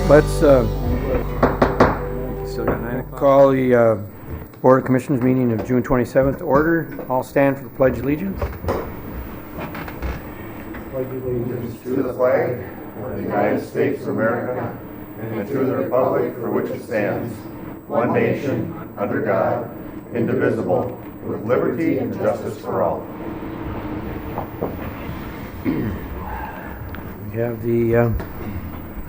Let's Still got 9 o'clock? call the Board of Commissioners meeting of June 27th to order. All stand for the Pledge of Allegiance. To the flag of the United States of America and to the republic for which it stands, one nation, under God, indivisible, with liberty and justice for all. We have the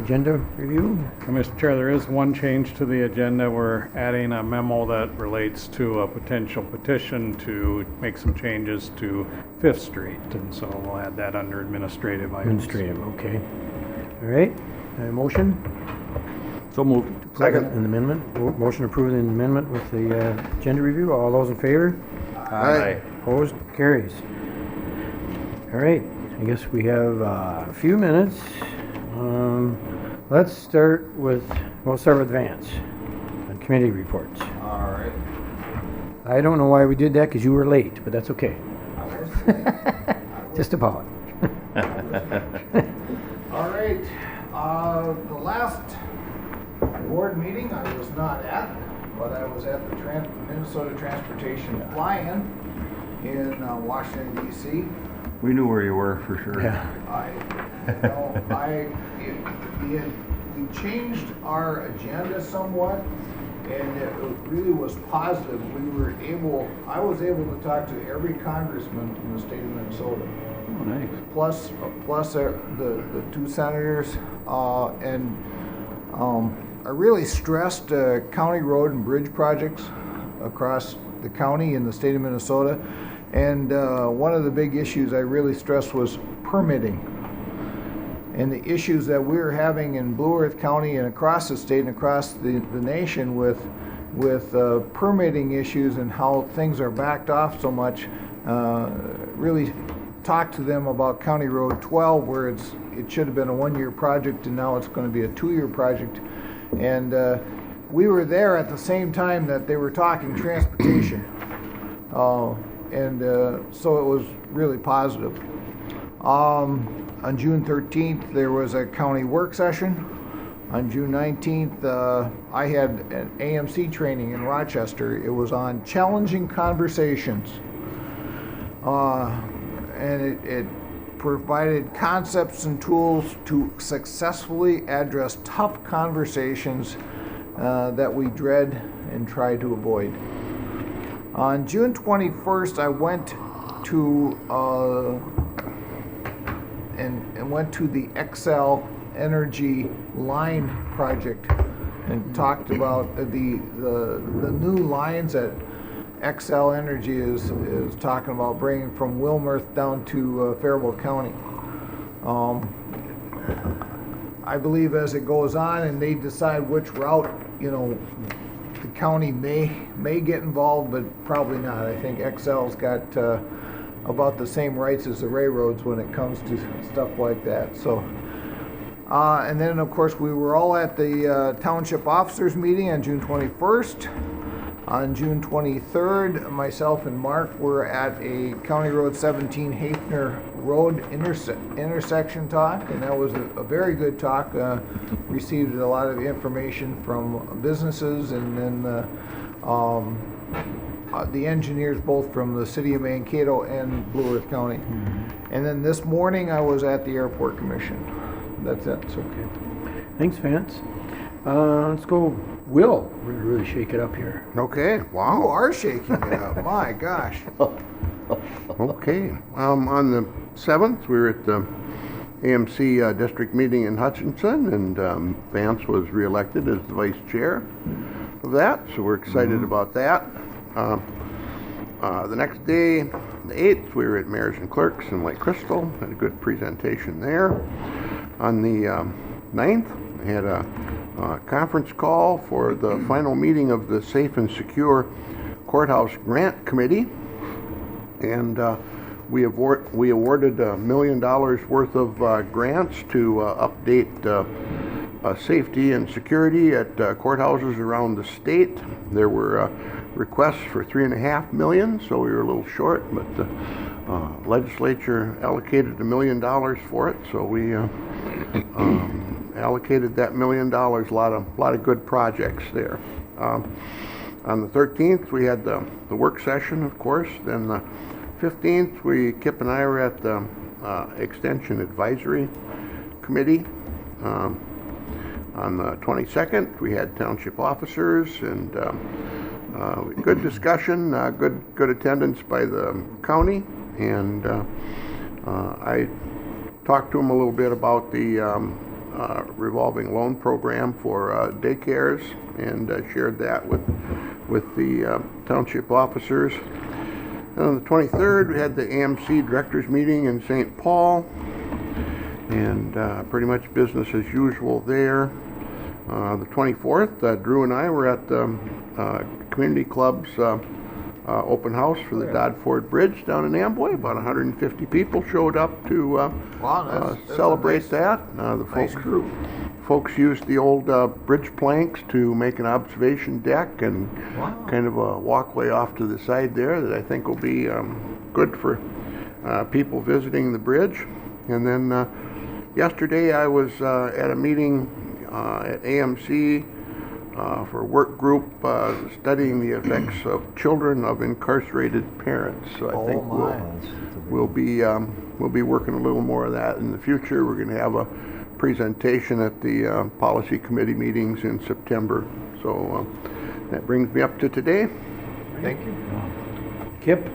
agenda review. Mr. Chair, there is one change to the agenda. We're adding a memo that relates to a potential petition to make some changes to Fifth Street, and so we'll add that under administrative items. Administrative, okay. All right, motion? So moved. Second. An amendment? Motion approved an amendment with the agenda review. All those in favor? Aye. Opposed? Carries. All right, I guess we have a few minutes. Let's start with, we'll start with Vance on committee reports. All right. I don't know why we did that, because you were late, but that's okay. Just about. All right, the last board meeting I was not at, but I was at the Minnesota Transportation Fly-In in Washington DC. We knew where you were for sure. We changed our agenda somewhat, and it really was positive. I was able to talk to every congressman in the state of Minnesota. Oh, nice. Plus the two senators, and I really stressed county road and bridge projects across the county in the state of Minnesota. And one of the big issues I really stressed was permitting. And the issues that we were having in Blue Earth County and across the state and across the nation with permitting issues and how things are backed off so much, really talked to them about County Road 12, where it should have been a one-year project and now it's going to be a two-year project. And we were there at the same time that they were talking transportation. So it was really positive. On June 13th, there was a county work session. On June 19th, I had an AMC training in Rochester. It was on challenging conversations. And it provided concepts and tools to successfully address tough conversations that we dread and try to avoid. On June 21st, I went to went to the Xcel Energy line project and talked about the new lines that Xcel Energy is talking about bringing from Wilmarth down to Faribault County. I believe as it goes on and they decide which route, the county may get involved, but probably not. I think Xcel's got about the same rights as the railroads when it comes to stuff like that. So, and then of course we were all at the township officers meeting on June 21st. On June 23rd, myself and Mark were at a County Road 17 Hafner Road intersection talk, and that was a very good talk. Received a lot of information from businesses and then the engineers both from the city of Mankato and Blue Earth County. Mm-hmm. And then this morning I was at the Airport Commission. That's it. It's okay. Thanks, Vance. Let's go, Will. We're gonna really shake it up here. Okay, You wow. are shaking it up. My gosh. Okay, on the 7th, we were at the AMC district meeting in Hutchinson, and Vance was reelected as the vice chair of that, so we're excited about that. The next day, the 8th, we were at Mayors and Clerks in Lake Crystal, had a good presentation there. On the 9th, we had a conference call for the final meeting of the Safe and Secure Courthouse Grant Committee, and we awarded $1 million worth of grants to update safety and security at courthouses around the state. There were requests for $3.5 million, so we were a little short, but the legislature allocated $1 million for it, so we allocated that $1 million. A lot of good projects there. On the 13th, we had the work session, of course. Then the 15th, Kip and I were at the Extension Advisory Committee. On the 22nd, we had township officers and good discussion, good attendance by the county, and I talked to them a little bit about the revolving loan program for daycares, and shared that with the township officers. And on the 23rd, we had the AMC directors meeting in St. Paul, and pretty much business as usual there. The 24th, Drew and I were at the community club's open house for the Dodd Ford Bridge down in Amboy. About 150 people showed up to That's celebrate a that. The nice group. folks used the old bridge planks to make an observation deck and kind of a walkway off to the side there that I think will be good for people visiting the bridge. And then yesterday I was at a meeting at AMC for a work group studying the effects of children of incarcerated parents. So I think we'll be working a little more of that in the future. We're going to have a presentation at the policy committee meetings in September. So that brings me up to today. Thank you. Kip?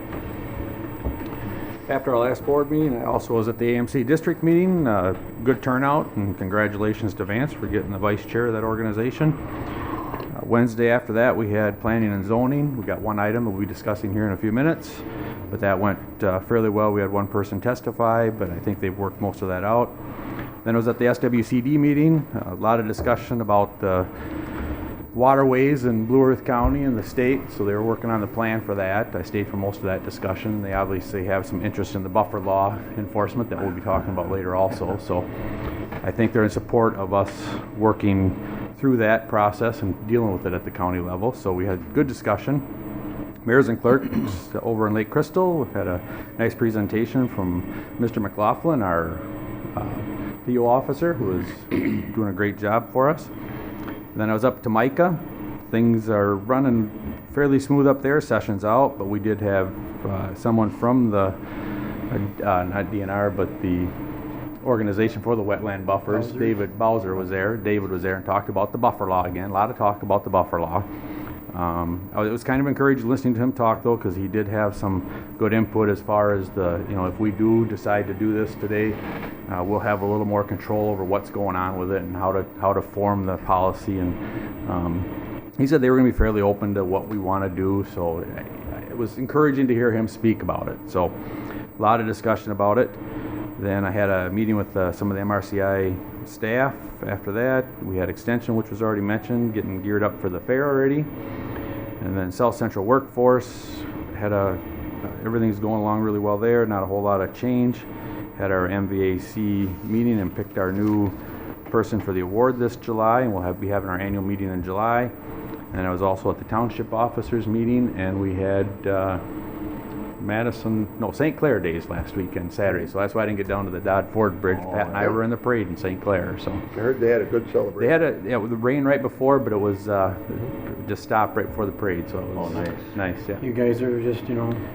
After our last board meeting, I also was at the AMC district meeting. Good turnout, and congratulations to Vance for getting the vice chair of that organization. Wednesday after that, we had planning and zoning. We got one item we'll be discussing here in a few minutes, but that went fairly well. We had one person testify, but I think they've worked most of that out. Then I was at the SWCD meeting. A lot of discussion about the waterways in Blue Earth County and the state, so they were working on the plan for that. I stayed for most of that discussion. They obviously have some interest in the buffer law enforcement that we'll be talking about later also, so I think they're in support of us working through that process and dealing with it at the county level. So we had good discussion. Mayors and clerks over in Lake Crystal had a nice presentation from Mr. McLaughlin, our PO officer, who is doing a great job for us. Then I was up to Micah. Things are running fairly smooth up there. Session's out, but we did have someone from the, not DNR, but the organization for the wetland buffers. David Bowser was there. David was there and talked about the buffer law again. A lot of talk about the buffer law. It was kind of encouraging listening to him talk though, because he did have some good input as far as the, if we do decide to do this today, we'll have a little more control over what's going on with it and how to form the policy. And he said they were going to be fairly open to what we want to do. So it was encouraging to hear him speak about it. So a lot of discussion about it. Then I had a meeting with some of the MRCI staff. After that, we had extension, which was already mentioned, getting geared up for the fair already. And then South Central Workforce had everything's going along really well there. Not a whole lot of change. Had our MVAC meeting and picked our new person for the award this July, and we'll be having our annual meeting in July. And I was also at the township officers meeting, and we had St. Clair days last weekend, Saturday. So that's why I didn't get down to the Dodd Ford Bridge. Pat and I were in the parade in St. Clair. So I heard they had a good celebration. they had the rain right before, but it was it just stopped right before the parade. So it was nice. Yeah. You guys are just,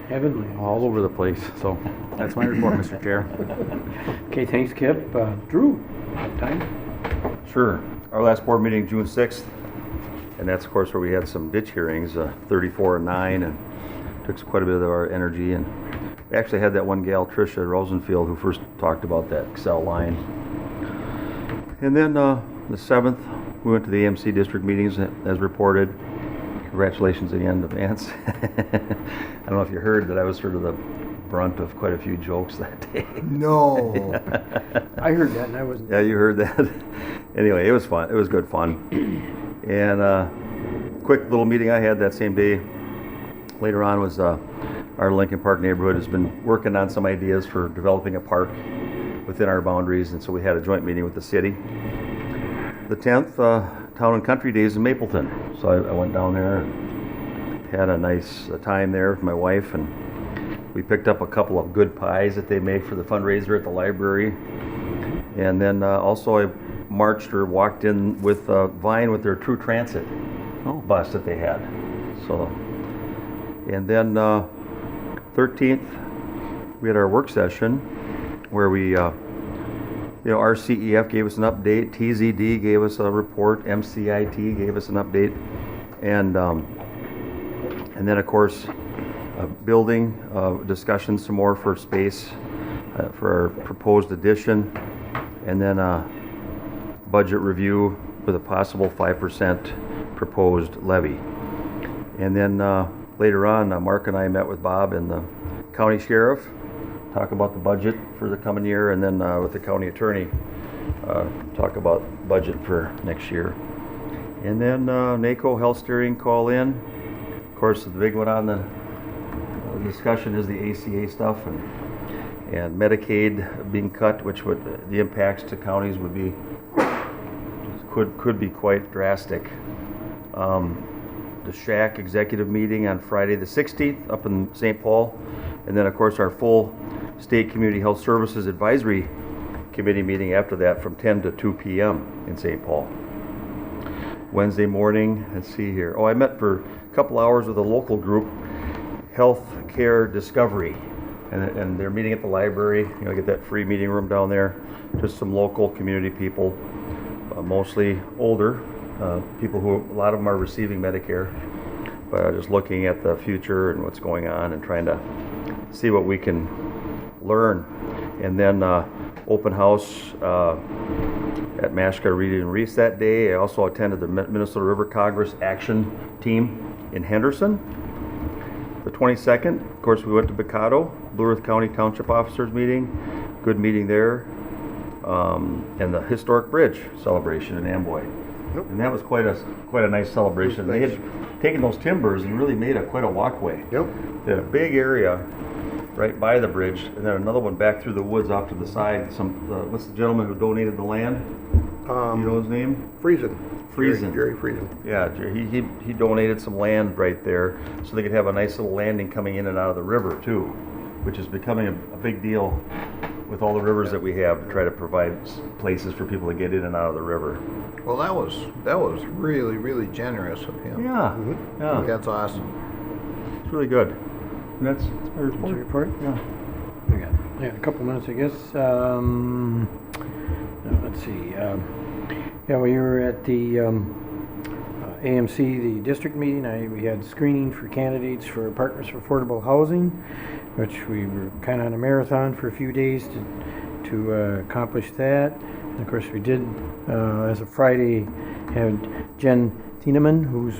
heavenly. All over the place. So that's my report, Mr. Chair. Okay, thanks, Kip. Drew, time? Sure. Our last board meeting, June 6th, and that's of course where we had some ditch hearings, 34 and 9, and took quite a bit of our energy. And we actually had that one gal, Tricia Rosenfield, who first talked about that Excel line. And then the 7th, we went to the AMC district meetings as reported. Congratulations again to Vance. I don't know if you heard that I was sort of the brunt of quite a few jokes that day. No. I heard that and I wasn't. Yeah, you heard that. Anyway, it was fun. It was good fun. And quick little meeting I had that same day. Later on was our Lincoln Park neighborhood has been working on some ideas for developing a park within our boundaries, and so we had a joint meeting with the city. The 10th, Town and Country Days in Mapleton. So I went down there and had a nice time there with my wife, and we picked up a couple of good pies that they make for the fundraiser at the library. And then also I marched or walked in with Vine with their True Transit bus that they had. So, and then 13th, we had our work session where we, RCEF gave us an update, TZD gave us a report, MCIT gave us an update, and then of course, building discussion some more for space for our proposed addition, and then a budget review with a possible 5% proposed levy. And then later on, Mark and I met with Bob and the county sheriff, talk about the budget for the coming year, and then with the county attorney, talk about budget for next year. And then NACO health steering call in. Of course, the big one on the discussion is the ACA stuff and Medicaid being cut, which would the impacts to counties would be could be quite drastic. The SHAC executive meeting on Friday the 16th up in St. Paul, and then of course our full State Community Health Services Advisory Committee meeting after that from 10 to 2 p.m. in St. Paul. Wednesday morning, let's see here. I met for a couple hours with a local group, Health Care Discovery, and they're meeting at the library. Get that free meeting room down there. Just some local community people, mostly older people who a lot of them are receiving Medicare, but just looking at the future and what's going on and trying to see what we can learn. And then open house at Mashka Read and Reese that day. I also attended the Minnesota River Congress Action Team in Henderson. The 22nd, of course, we went to Picado, Blue Earth County Township Officers meeting. Good meeting there. And the Historic Bridge celebration in Amboy. Yep. And that was quite a nice celebration. They had taken those timbers and really made quite a walkway. Yep. They had a big area right by the bridge, and then another one back through the woods off to the side. What's the gentleman who donated the land? You know his name? Friesen. Jerry Friesen. Yeah, he donated some land right there so they could have a nice little landing coming in and out of the river too, which is becoming a big deal with all the rivers that we have to try to provide places for people to get in and out of the river. Well, that was really, really generous of him. Yeah, I think that's awesome. it's really good. And that's my report. That's your report? Yeah. We got a couple minutes, I guess. Let's see. We were at the AMC, the district meeting. We had screening for candidates for Partners for Affordable Housing, which we were kind of on a marathon for a few days to accomplish that. And of course, we did, as of Friday, have Jen Thieneman, who's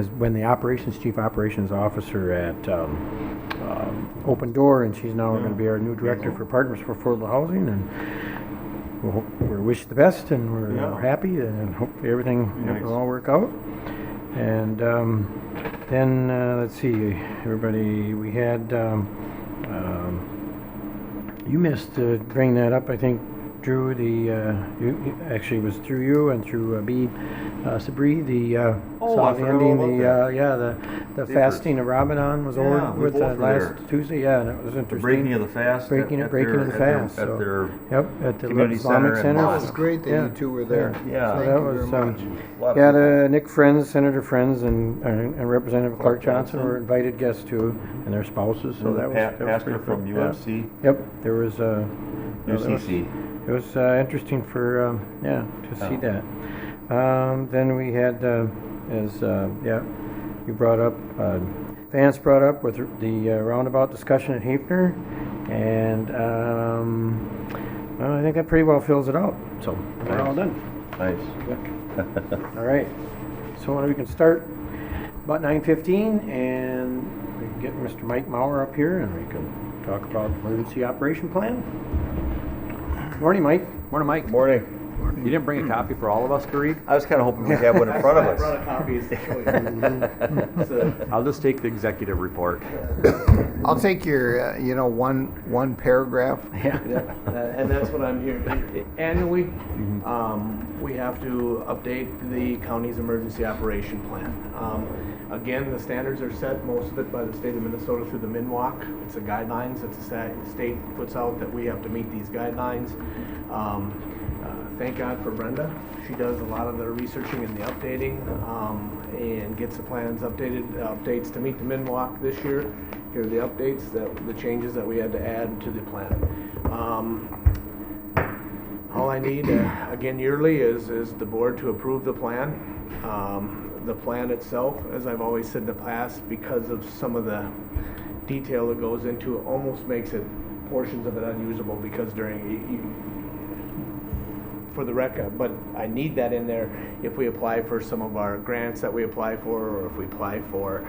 been the chief operations officer at Open Door, and she's now going to be our new director for Partners for Affordable Housing. And we wish the best, and we're happy, and hopefully everything will all work out. And then let's see, everybody, we had you missed bringing that up, I think, Drew. Actually, it was through you and through B. Sabri, the fasting of Ramadan was over with last Tuesday. Yeah, and it was interesting. The breaking of the fast. Breaking of the fast. At their at the community Islamic Center. That was great that you two were there. Yeah. Thank that you was very much. Nick Friends, Senator Friends, and Representative Clark Johnson were invited guests too, and their spouses. So that was pastor pretty from cool. UMC. Yeah. Yep, there was UCC. It was interesting to see that. Then we had, you brought up, Vance brought up with the roundabout discussion at Hafner, and I think that pretty well fills it out. So we're all done. Nice. All right. So we can start about 9:15, and we can get Mr. Mike Maurer up here, and we can talk about emergency operation plan. Morning, Mike. Morning, Mike. Morning. You didn't bring a copy for all of us to read? I was kind of hoping we'd have one in front of I us. brought a copy. I'll just take the executive report. I'll take your, one paragraph. And that's what I'm here. Annually, we have to update the county's emergency operation plan. Again, the standards are set, most of it by the state of Minnesota through the MinWalk. It's the guidelines that the state puts out that we have to meet these guidelines. thank God for Brenda. She does a lot of the researching and the updating, and gets the plans updates to meet the MnWOC this year. Here are the updates, the changes that we had to add to the plan. All I need, again yearly, is the board to approve the plan. The plan itself, as I've always said in the past, because of some of the detail that goes into it, almost makes it portions of it unusable because for the record, but I need that in there if we apply for some of our grants that we apply for, or if we apply for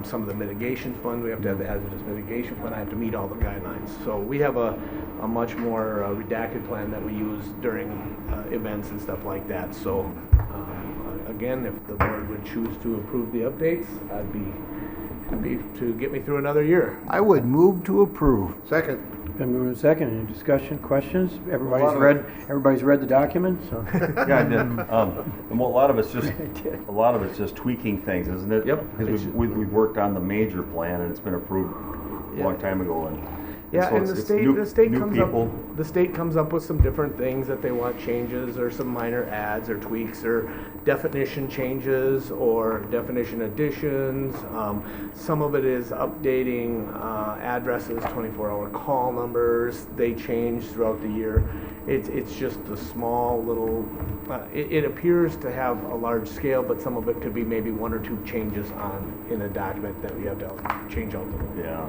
some of the mitigation fund, we have to have the hazardous mitigation fund. I have to meet all the guidelines. So we have a much more redacted plan that we use during events and stuff like that. So again, if the board would choose to approve the updates, I'd be happy to get me through another year. I would move to approve. Second. Been moved and second. Any discussion, questions? lot Everybody's read the document, so. Yeah, I did. And a lot of it's just tweaking things, isn't it? Yep. Because we've worked on the major plan and it's been approved a long time ago. Yeah, so and it's new people. The state comes up with some different things that they want changes, or some minor adds or tweaks, or definition changes, or definition additions. Some of it is updating addresses, 24-hour call numbers. They change throughout the year. It's just a small little. It appears to have a large scale, but some of it could be maybe one or two changes in a document that we have to change out the. Yeah.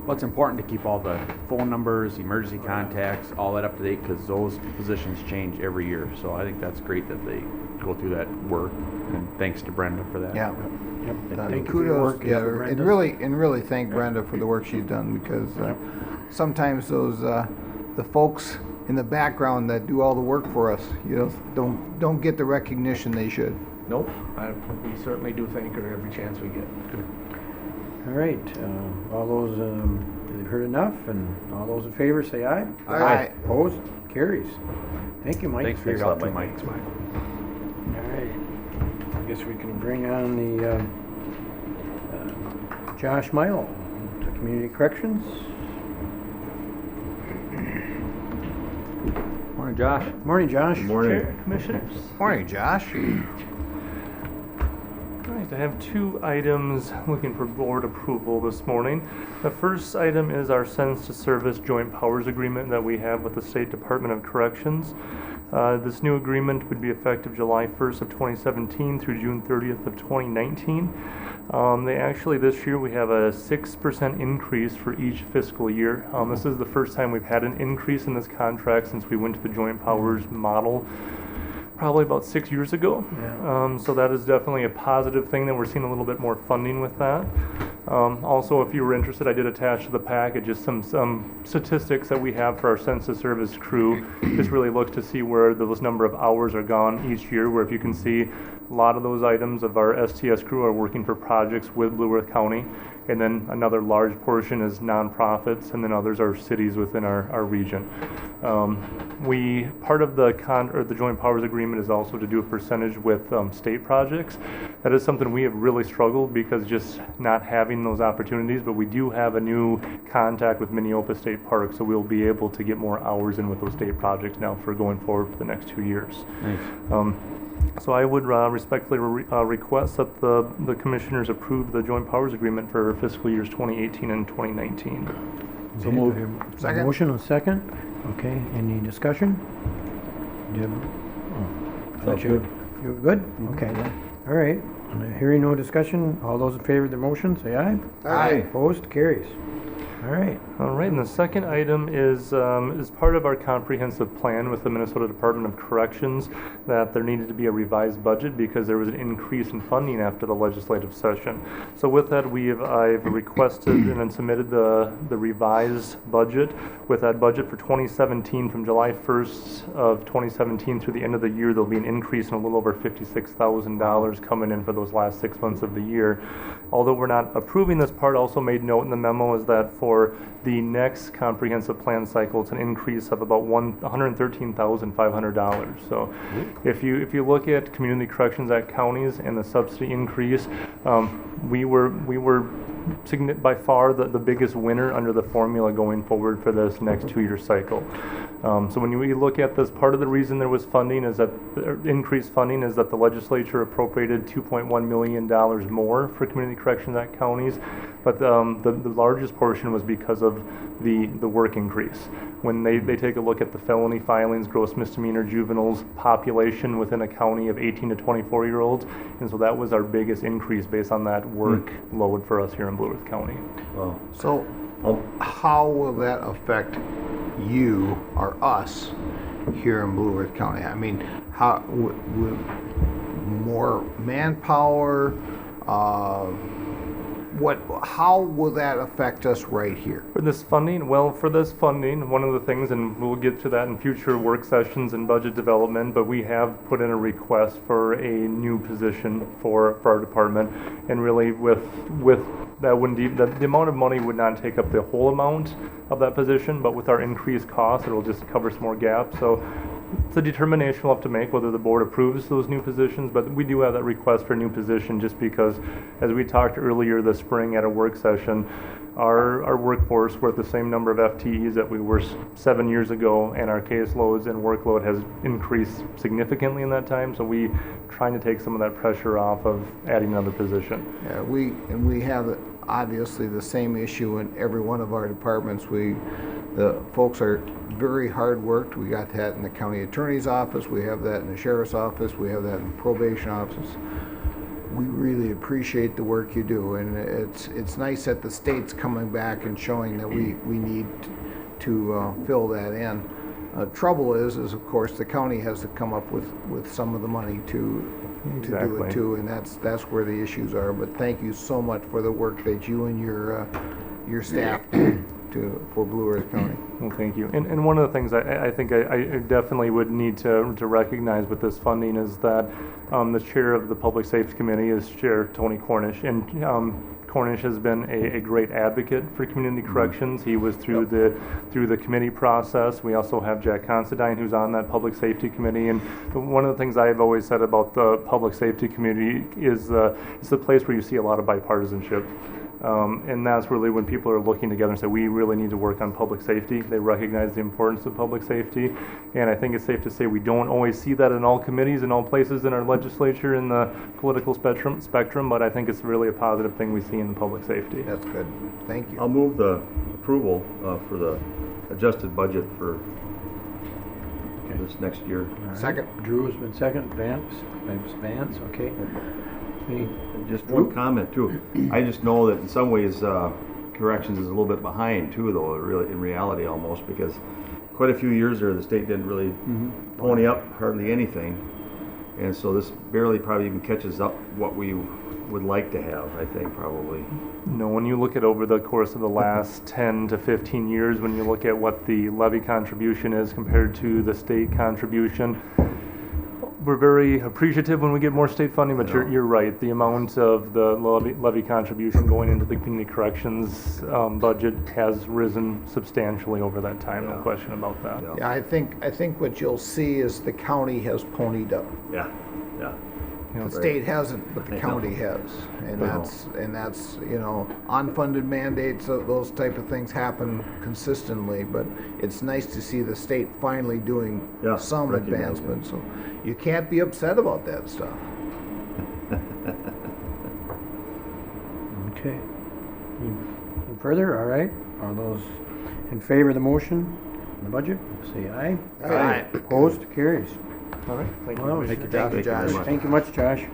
Well, it's important to keep all the phone numbers, emergency contacts, all that up to date, because those positions change every year. So I think that's great that they go through that work, and thanks to Brenda for that. Yeah. Yep. Thank Thank you for your Kudos, work. yeah, Brenda. and really thank Brenda for the work she's done, because sometimes those the folks in the background that do all the work for us, don't get the recognition they should. Nope, we certainly do thank her every chance we get. All right, all those, you've heard enough, and all those in favor say aye. Aye. Opposed? Carries. Thank you, Mike. Thanks for your Thanks a help lot, too, Mike. Mike. All right, I guess we can bring on the Josh Mile to Community Corrections. Morning, Josh. Morning, Josh. Morning. Chair, Commissioners. Morning, Josh. All right, I have two items looking for board approval this morning. The first item is our Sends to Service Joint Powers Agreement that we have with the State Department of Corrections. This new agreement would be effective July 1st of 2017 through June 30th of 2019. This year we have a 6% increase for each fiscal year. This is the first time we've had an increase in this contract since we went to the Joint Powers model probably about 6 years ago. Yeah. So that is definitely a positive thing that we're seeing a little bit more funding with that. Also, if you were interested, I did attach to the package just some statistics that we have for our census service crew. Just really look to see where those number of hours are gone each year, where if you can see a lot of those items of our STS crew are working for projects with Blue Earth County, and then another large portion is nonprofits, and then others are cities within our region. Part of the Joint Powers Agreement is also to do a percentage with state projects. That is something we have really struggled because just not having those opportunities, but we do have a new contact with Minneopa State Park, so we'll be able to get more hours in with those state projects now for going forward for the next 2 years. Nice. So I would respectfully request that the commissioners approve the Joint Powers Agreement for fiscal years 2018 and 2019. So moved. Second. Motion and second. Okay, any discussion? Do you have, Sounds good. You're good? Okay. All right. Hearing no discussion, all those in favor of the motion, say aye. Aye. Opposed? Carries. All right. All right, and the second item is part of our comprehensive plan with the Minnesota Department of Corrections that there needed to be a revised budget because there was an increase in funding after the legislative session. So with that, I've requested and then submitted the revised budget. With that budget for 2017, from July 1st of 2017 through the end of the year, there'll be an increase in a little over $56,000 coming in for those last 6 months of the year. Although we're not approving this part, also made note in the memo is that for the next comprehensive plan cycle, it's an increase of about $113,500. So if you look at Community Corrections Act counties and the subsidy increase, we were by far the biggest winner under the formula going forward for this next 2-year cycle. So when we look at this, part of the reason there was funding is that increased funding is that the legislature appropriated $2.1 million more for community corrections at counties, but the largest portion was because of the work increase. When they take a look at the felony filings, gross misdemeanor juveniles population within a county of 18 to 24-year-olds, and so that was our biggest increase based on that workload for us here in Blue Earth County. Well, So how will that affect you or us here in Blue Earth County? I mean, how would more manpower? How will that affect us right here? For this funding, one of the things, and we'll get to that in future work sessions and budget development, but we have put in a request for a new position for our department, and really with that the amount of money would not take up the whole amount of that position, but with our increased costs, it'll just cover some more gaps. So it's a determination we'll have to make whether the board approves those new positions, but we do have that request for a new position just because, as we talked earlier this spring at a work session, our workforce, we're at the same number of FTEs that we were 7 years ago, and our caseloads and workload has increased significantly in that time, so we trying to take some of that pressure off of adding another position. Yeah, we have obviously the same issue in every one of our departments. The folks are very hard worked. We got that in the county attorney's office. We have that in the sheriff's office. We have that in the probation office. We really appreciate the work you do, and it's nice that the state's coming back and showing that we need to fill that in. Trouble is of course the county has to come up with some of the money to do it too, and that's where the issues are. But thank you so much for the work that you and your staff do for Blue Earth County. Well, thank you. And one of the things I think I definitely would need to recognize with this funding is that the chair of the Public Safety Committee is Chair Tony Cornish, and Cornish has been a great advocate for community corrections. He was through the committee process. We also have Jack Considine, who's on that Public Safety Committee. And one of the things I've always said about the Public Safety Committee is it's the place where you see a lot of bipartisanship. And that's really when people are looking together and say, we really need to work on public safety. They recognize the importance of public safety. And I think it's safe to say we don't always see that in all committees, in all places in our legislature, in the political spectrum, but I think it's really a positive thing we see in public safety. That's good. Thank you. I'll move the approval for the adjusted budget for this next year. All right. Second. Drew has been second. Vance, okay. Just one comment too. I just know that in some ways corrections is a little bit behind too, though, really in reality almost, because quite a few years there the state didn't really pony up hardly anything, and so this barely probably even catches up what we would like to have, I think, probably. No, when you look at over the course of the last 10 to 15 years, when you look at what the levy contribution is compared to the state contribution, we're very appreciative when we get more state funding, but you're right. The amount of the levy contribution going into the community corrections budget has risen substantially over that time. No question about that. Yeah, I think what you'll see is the county has ponied up. Yeah. You know, The state hasn't, but the county has, and that's unfunded mandates. Those type of things happen consistently, but it's nice to see the state finally doing some advancement. So you can't be upset about that stuff. Okay. Any further? All right. All those in favor of the motion, the budget, say aye. Aye. Opposed? Carries. all right. Thank you. Well, Commissioner. Thank you, Josh. Thank you much, Josh.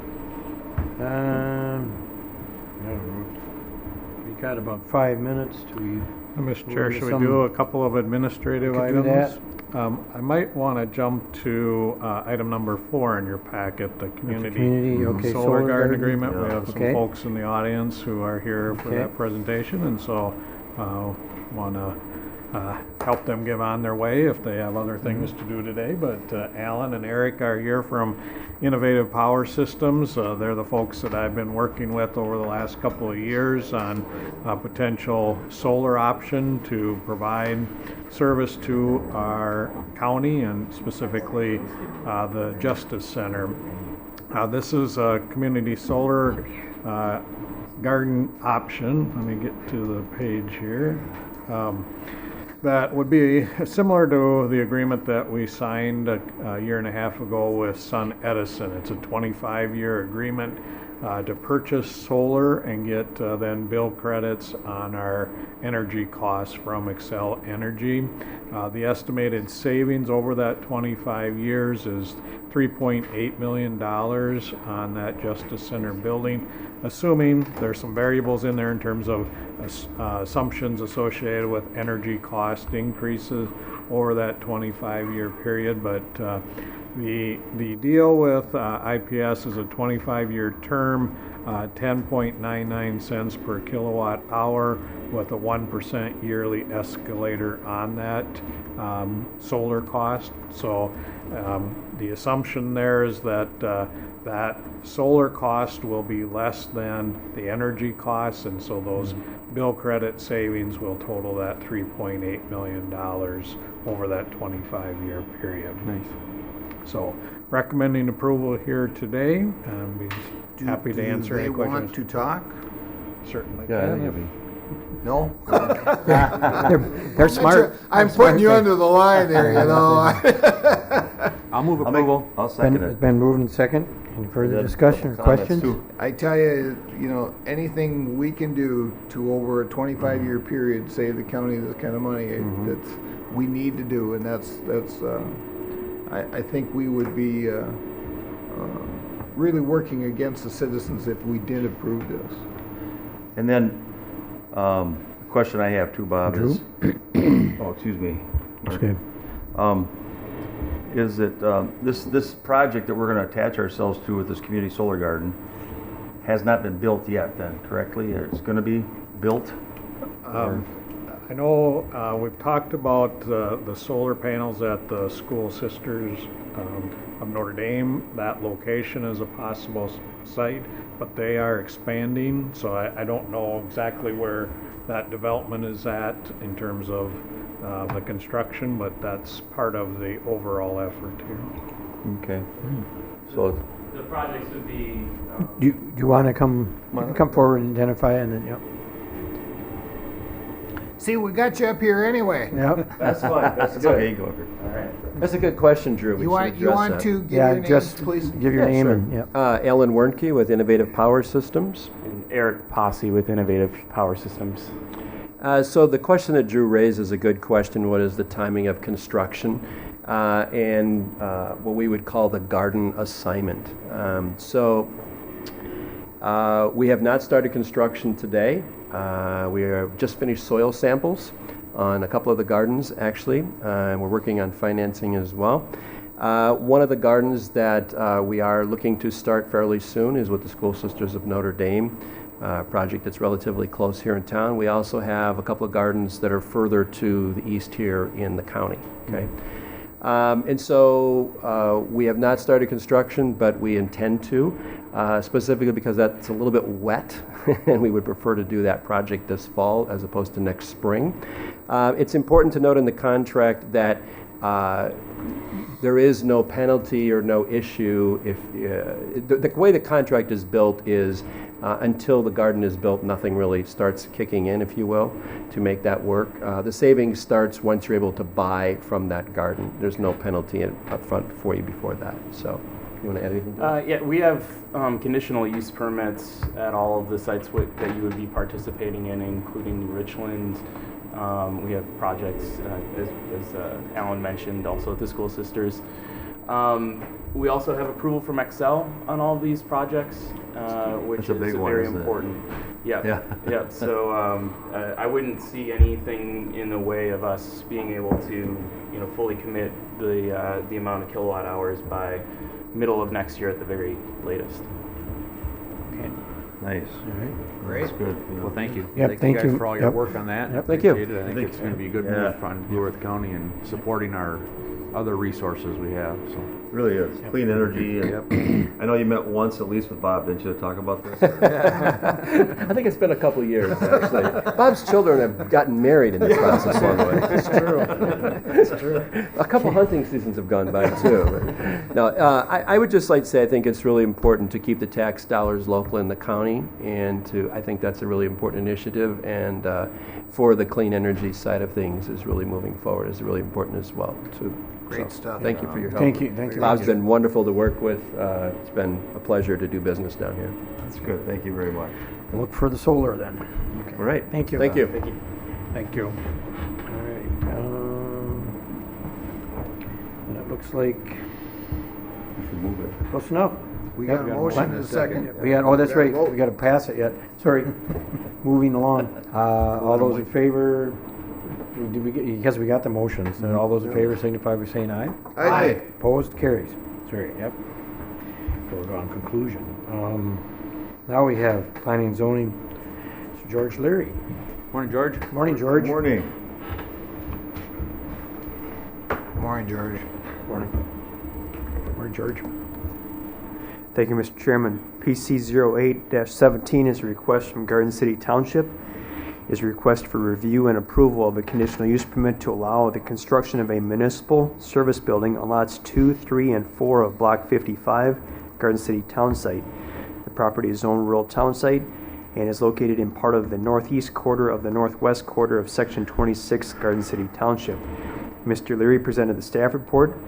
We got about 5 minutes to. Mr. Chair, should we some- do a couple of administrative We could do items? I might want to jump to item number 4 in your packet, the community okay, solar garden agreement. We Yeah. have some Okay. folks in the audience who are here for Okay. that presentation, and so want to help them get on their way if they have other things to do today. But Alan and Eric are here from Innovative Power Systems. They're the folks that I've been working with over the last couple of years on a potential solar option to provide service to our county and specifically the Justice Center. This is a community solar garden option, let me get to the page here, that would be similar to the agreement that we signed a year and a half ago with Sun Edison. It's a 25-year agreement to purchase solar and get then bill credits on our energy costs from Excel Energy. The estimated savings over that 25 years is $3.8 million on that Justice Center building, assuming there's some variables in there in terms of assumptions associated with energy cost increases over that 25-year period. But the deal with IPS is a 25-year term, 10.99 cents per kilowatt hour with a 1% yearly escalator on that solar cost. So the assumption there is that that solar cost will be less than the energy costs, and so those bill credit savings will total that $3.8 million over that 25-year period. Nice. So recommending approval here today, and be happy to answer any Do they want questions. to talk? Certainly Yeah, I think can. it'd be. No? They're smart. I'm putting you under the line there, you know. I'll move I'll make- approval. I'll second It's it. been moved and second. Any further Yeah, discussion or comments questions? too. I tell you, you know, anything we can do to over a 25-year period save the county this kind of money, that's we need to do, and that's I think we would be really working against the citizens if we did approve this. And then, the question I have too, Bob, is, oh, excuse me. Okay. Is that this project that we're going to attach ourselves to with this community solar garden has not been built yet then, correctly? It's going to be built? I know we've talked about the solar panels at the School Sisters of Notre Dame. That location is a possible site, but they are expanding, so I don't know exactly where that development is at in terms of the construction, but that's part of the overall effort here. Okay. So, The projects would be, Do you want to come forward and identify and then, yep. See, we got you up here anyway. Yep. That's fine, that's it's good. okay, go over. All right. That's a good question, Drew. We You should want address that. to give Yeah, your names, just please? give your Yeah, name sure. and, yep. Alan Wernke with Innovative Power Systems. And Eric Posse with Innovative Power Systems. So the question that Drew raised is a good question. What is the timing of construction? And what we would call the garden assignment. We have not started construction today. We have just finished soil samples on a couple of the gardens, actually, and we're working on financing as well. One of the gardens that we are looking to start fairly soon is with the School Sisters of Notre Dame, project that's relatively close here in town. We also have a couple of gardens that are further to the east here in the county. Okay. And so we have not started construction, but we intend to, specifically because that's a little bit wet, and we would prefer to do that project this fall as opposed to next spring. It's important to note in the contract that there is no penalty or no issue if the way the contract is built is until the garden is built, nothing really starts kicking in, if you will, to make that work. The savings starts once you're able to buy from that garden. There's no penalty up front for you before that. So, you want to add anything? Yeah, we have conditional use permits at all of the sites that you would be participating in, including New Richland. We have projects, as Alan mentioned, also at the School Sisters. We also have approval from Excel on all of these projects, which That's a big is one, very isn't it? important. Yeah, Yeah. yeah. So I wouldn't see anything in the way of us being able to, fully commit the amount of kilowatt hours by middle of next year at the very latest. Nice. Great. That's good. Well, thank you. Yep, thank you you. guys for all your Yep. work on that. Yep. Thank you. Appreciate it. I think it's going to be a good Yeah. move on Blue Earth County and supporting our other resources we have. So. It really is. Clean energy. And Yep. I know you met once at least with Bob, didn't you, to talk about this? I think it's been a couple of years, actually. Bob's children have gotten married in the process, by the way. It's true. It's true. A couple hunting seasons have gone by, too. Now, I would just like to say I think it's really important to keep the tax dollars local in the county. county, and I think that's a really important initiative, and for the clean energy side of things is really moving forward, is really important as well, too. Great stuff. Thank you for your help. Thank you. Bob's been wonderful to work with. It's been a pleasure to do business down here. That's good. Thank you very much. Look for the solar then. All right. Thank you. Thank you. Thank you. All right. And it looks like We should move it. close enough. We got a motion and a second. That's right. Vote. We got to pass it yet. Sorry. Moving along. All those in favor? Did we get? Because we got the motions. And all those in favor signify by saying aye. Aye. Opposed? Carries. Sorry. Yep. Vote on conclusion. Now we have planning and zoning. Mr. George Leary. Morning, George. Morning, George. Good morning. Morning, George. Morning, George. Thank you, Mr. Chairman. PC 08-17 is a request from Garden City Township. Is a request for review and approval of a conditional use permit to allow the construction of a municipal service building on lots 2, 3, and 4 of Block 55, Garden City Town Site. The property is zoned rural town site and is located in part of the northeast quarter of the northwest quarter of Section 26, Garden City Township. Mr. Leary presented the staff report.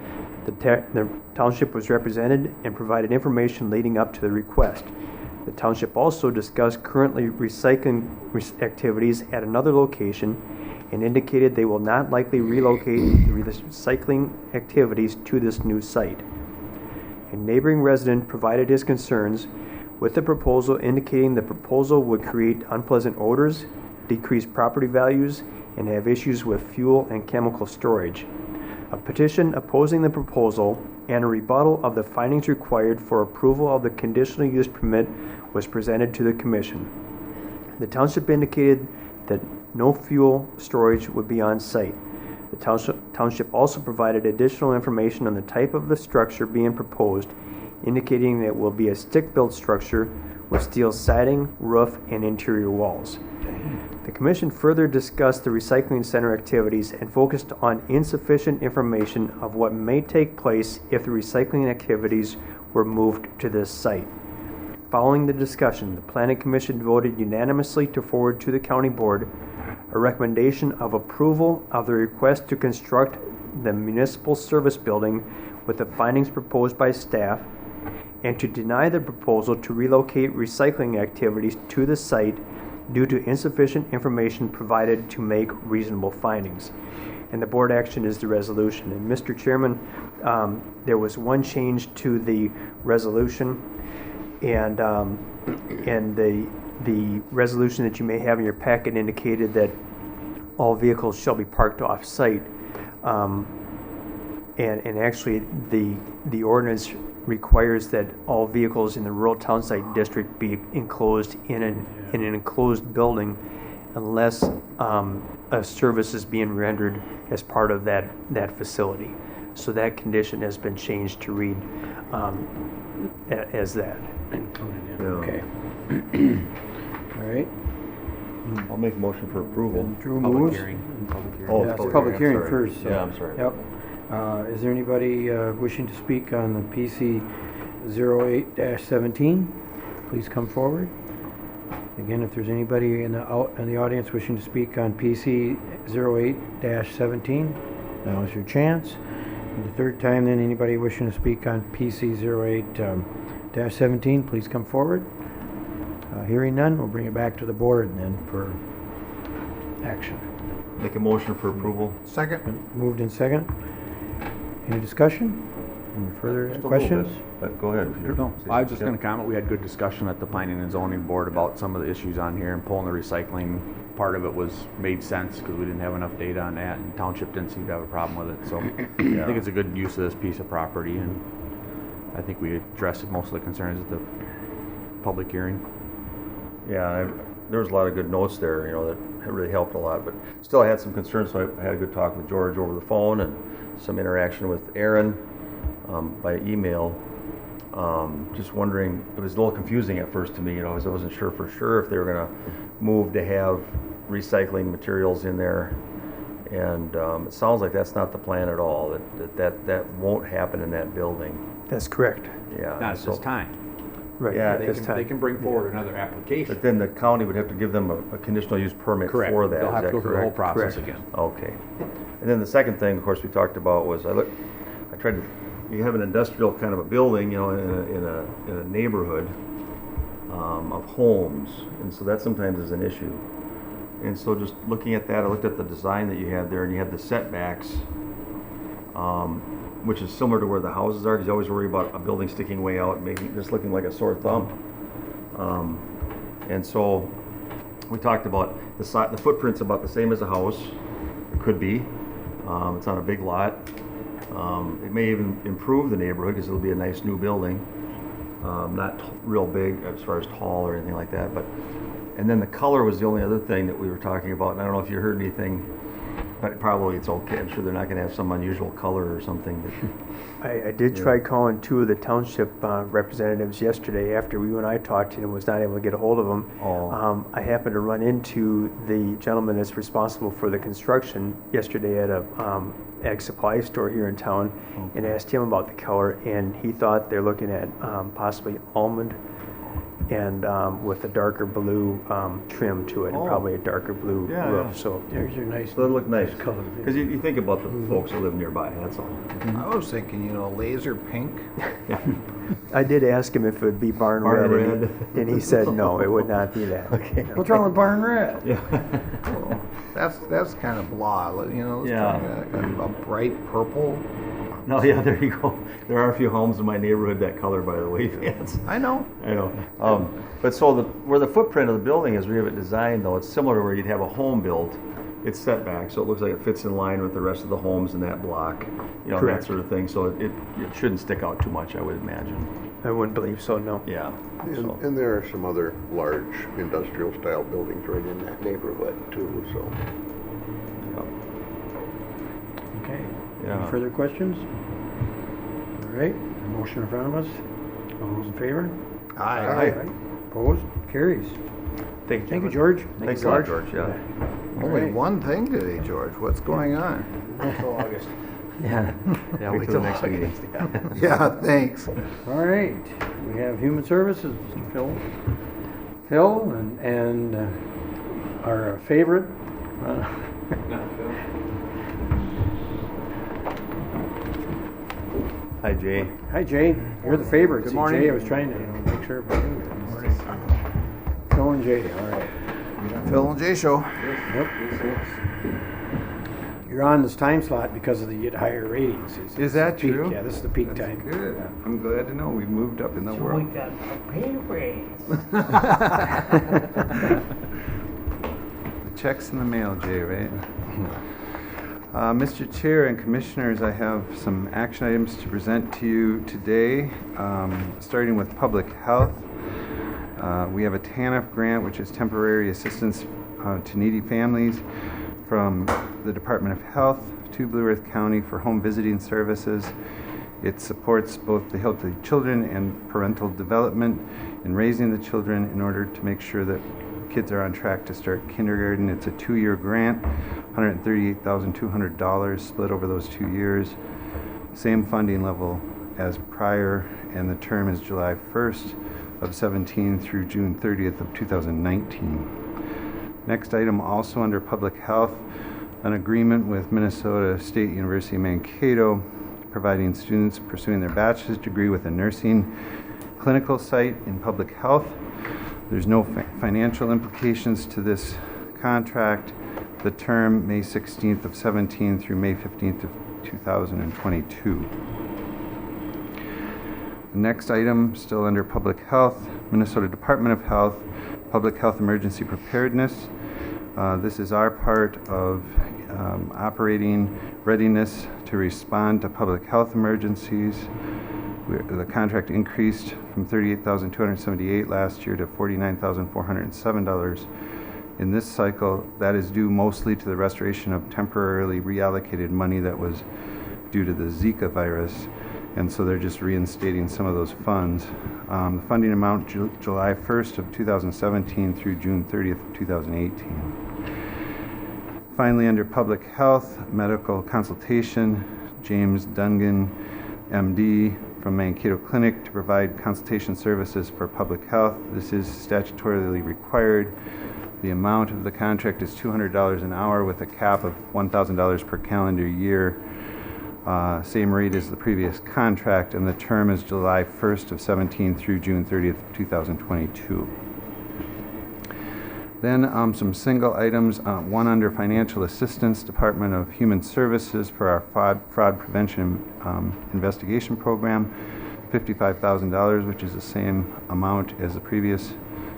The township was represented and provided information leading up to the request. The township also discussed currently recycling activities at another location and indicated they will not likely relocate the recycling activities to this new site. A neighboring resident provided his concerns with the proposal, indicating the proposal would create unpleasant odors, decrease property values, and have issues with fuel and chemical storage. A petition opposing the proposal and a rebuttal of the findings required for approval of the conditional use permit was presented to the commission. The township indicated that no fuel storage would be on site. The township also provided additional information on the type of the structure being proposed, indicating that it will be a stick-built structure with steel siding, roof, and interior walls. The commission further discussed the recycling center activities and focused on insufficient information of what may take place if the recycling activities were moved to this site. Following the discussion, the Planning Commission voted unanimously to forward to the County Board a recommendation of approval of the request to construct the municipal service building with the findings proposed by staff, and to deny the proposal to relocate recycling activities to the site due to insufficient information provided to make reasonable findings. And the board action is the resolution. And Mr. Chairman, there was one change to the resolution, and the resolution that you may have in your packet indicated that all vehicles shall be parked off-site. And actually, the ordinance requires that all vehicles in the rural town site district be enclosed in an enclosed building unless a service is being rendered as part of that facility. So that condition has been changed to read as that. Okay. All right. I'll make a motion for approval. Drew Public moves. hearing. Oh, Yeah, it's it's public hearing I'm sorry. first. So. Yeah, I'm sorry. Yep. Is there anybody wishing to speak on the PC 08-17? Please come forward. Again, if there's anybody in the audience wishing to speak on PC 08-17, now is your chance. And the third time, then, anybody wishing to speak on PC 08-17, please come forward. Hearing none, we'll bring it back to the board then for action. Make a motion for approval. Second. Moved in second. Any discussion? Any further Just a little questions? bit, but go ahead. No, I was just going to comment, we had good discussion at the Planning and Zoning Board about some of the issues on here, and pulling the recycling part of it made sense because we didn't have enough data on that, and Township didn't seem to have a problem with it, so I think it's a good use of this piece of property, and I think we addressed most of the concerns at the public hearing. Yeah, there was a lot of good notes there, that really helped a lot, but still I had some concerns, so I had a good talk with George over the phone and some interaction with Aaron by email. Just wondering, it was a little confusing at first to me, as I wasn't sure for sure if they were going to move to have recycling materials in there, and it sounds like that's not the plan at all, that won't happen in that building. That's correct. Yeah. Not at this time. Right, Yeah, at They this can, time. they can bring forward another application. But then the county would have to give them a conditional use permit Correct. for that. They'll is have to that go through the whole correct? process Correct. again. Okay. And then the second thing, of course, we talked about was I tried to, you have an industrial kind of a building, in a neighborhood of homes, and so that sometimes is an issue. And so just looking at that, I looked at the design that you had there, and you had the setbacks, which is similar to where the houses are, because you always worry about a building sticking way out, making just looking like a sore thumb. And so we talked about the footprint's about the same as a house. It could be. It's on a big lot. It may even improve the neighborhood because it'll be a nice new building. Not real big as far as tall or anything like that, and then the color was the only other thing that we were talking about. And I don't know if you heard anything, but probably it's okay. I'm sure they're not going to have some unusual color or something. I did try calling two of the township representatives yesterday after you and I talked and was not able to get a hold of them. Oh. I happened to run into the gentleman that's responsible for the construction yesterday at a ag supply store here in town and asked him about the color, and he thought they're looking at possibly almond and with a darker blue trim to it, and probably a darker blue Yeah, roof. yeah. So There's your nice. So it'll look nice. color. Because you think about the folks that live nearby, that's all. I was thinking, laser pink. I did ask him if it would be barn Barn red, red. and he said no, it would not be that. Okay. What's wrong with barn red? Well, that's kind of blah. Let's Yeah. try a bright purple. No, yeah, there you go. There are a few homes in my neighborhood that color, by the way, Vance. I know. I know. But so where the footprint of the building is, we have it designed though, it's similar to where you'd have a home built. It's set back, so it looks like it fits in line with the rest of the homes in that block, that Correct. sort of thing. So it shouldn't stick out too much, I would imagine. I wouldn't believe so, no. Yeah. So, And there are some other large industrial style buildings right in that neighborhood too, so. Okay. Yeah. Any further questions? All right, motion in front of us. All those in favor? Aye. All right. Opposed? Carries. Thank Thank you, George. thanks a lot, George. Yeah. Only Right. one thing today, George. What's going on? Yeah. Yeah. Wait till the next meeting. Yeah, thanks. All right, we have Human Services, Mr. Phil, and our favorite. Hi, Jay. Hi, Jay. You're the favorite. Good See, morning. Jay, I was trying to make sure. Phil and Jay, all right. Phil and Jay Show. Yep. You're on this time slot because of the get higher ratings. Is that peak. true? Yeah, this is the peak That's time. good. I'm glad to know we've moved up in the world. got a pay raise. The check's in the mail, Jay, right? Mr. Chair and Commissioners, I have some action items to present to you today, starting with public health. We have a TANF grant, which is temporary assistance to needy families from the Department of Health to Blue Earth County for home visiting services. It supports both the healthy children and parental development in raising the children in order to make sure that kids are on track to start kindergarten. It's a 2-year grant, $138,200 split over those 2 years. Same funding level as prior, and the term is July 1st of 17 through June 30th of 2019. Next item, also under public health, an agreement with Minnesota State University Mankato, providing students pursuing their bachelor's degree with a nursing clinical site in public health. There's no financial implications to this contract. The term May 16th of 17 through May 15th of 2022. The next item, still under public health, Minnesota Department of Health, Public Health Emergency Preparedness. This is our part of operating readiness to respond to public health emergencies. The contract increased from $38,278 last year to $49,407 in this cycle. That is due mostly to the restoration of temporarily reallocated money that was due to the Zika virus, and so they're just reinstating some of those funds. The funding amount July 1st of 2017 through June 30th of 2018. Finally, under public health, medical consultation, James Dungan, MD, from Mankato Clinic to provide consultation services for public health. This is statutorily required. The amount of the contract is $200 an hour with a cap of $1,000 per calendar year. Same rate as the previous contract, and the term is July 1st of 17 through June 30th of 2022. Then some single items, one under Financial Assistance, Department of Human Services for our fraud prevention investigation program, $55,000, which is the same amount as the previous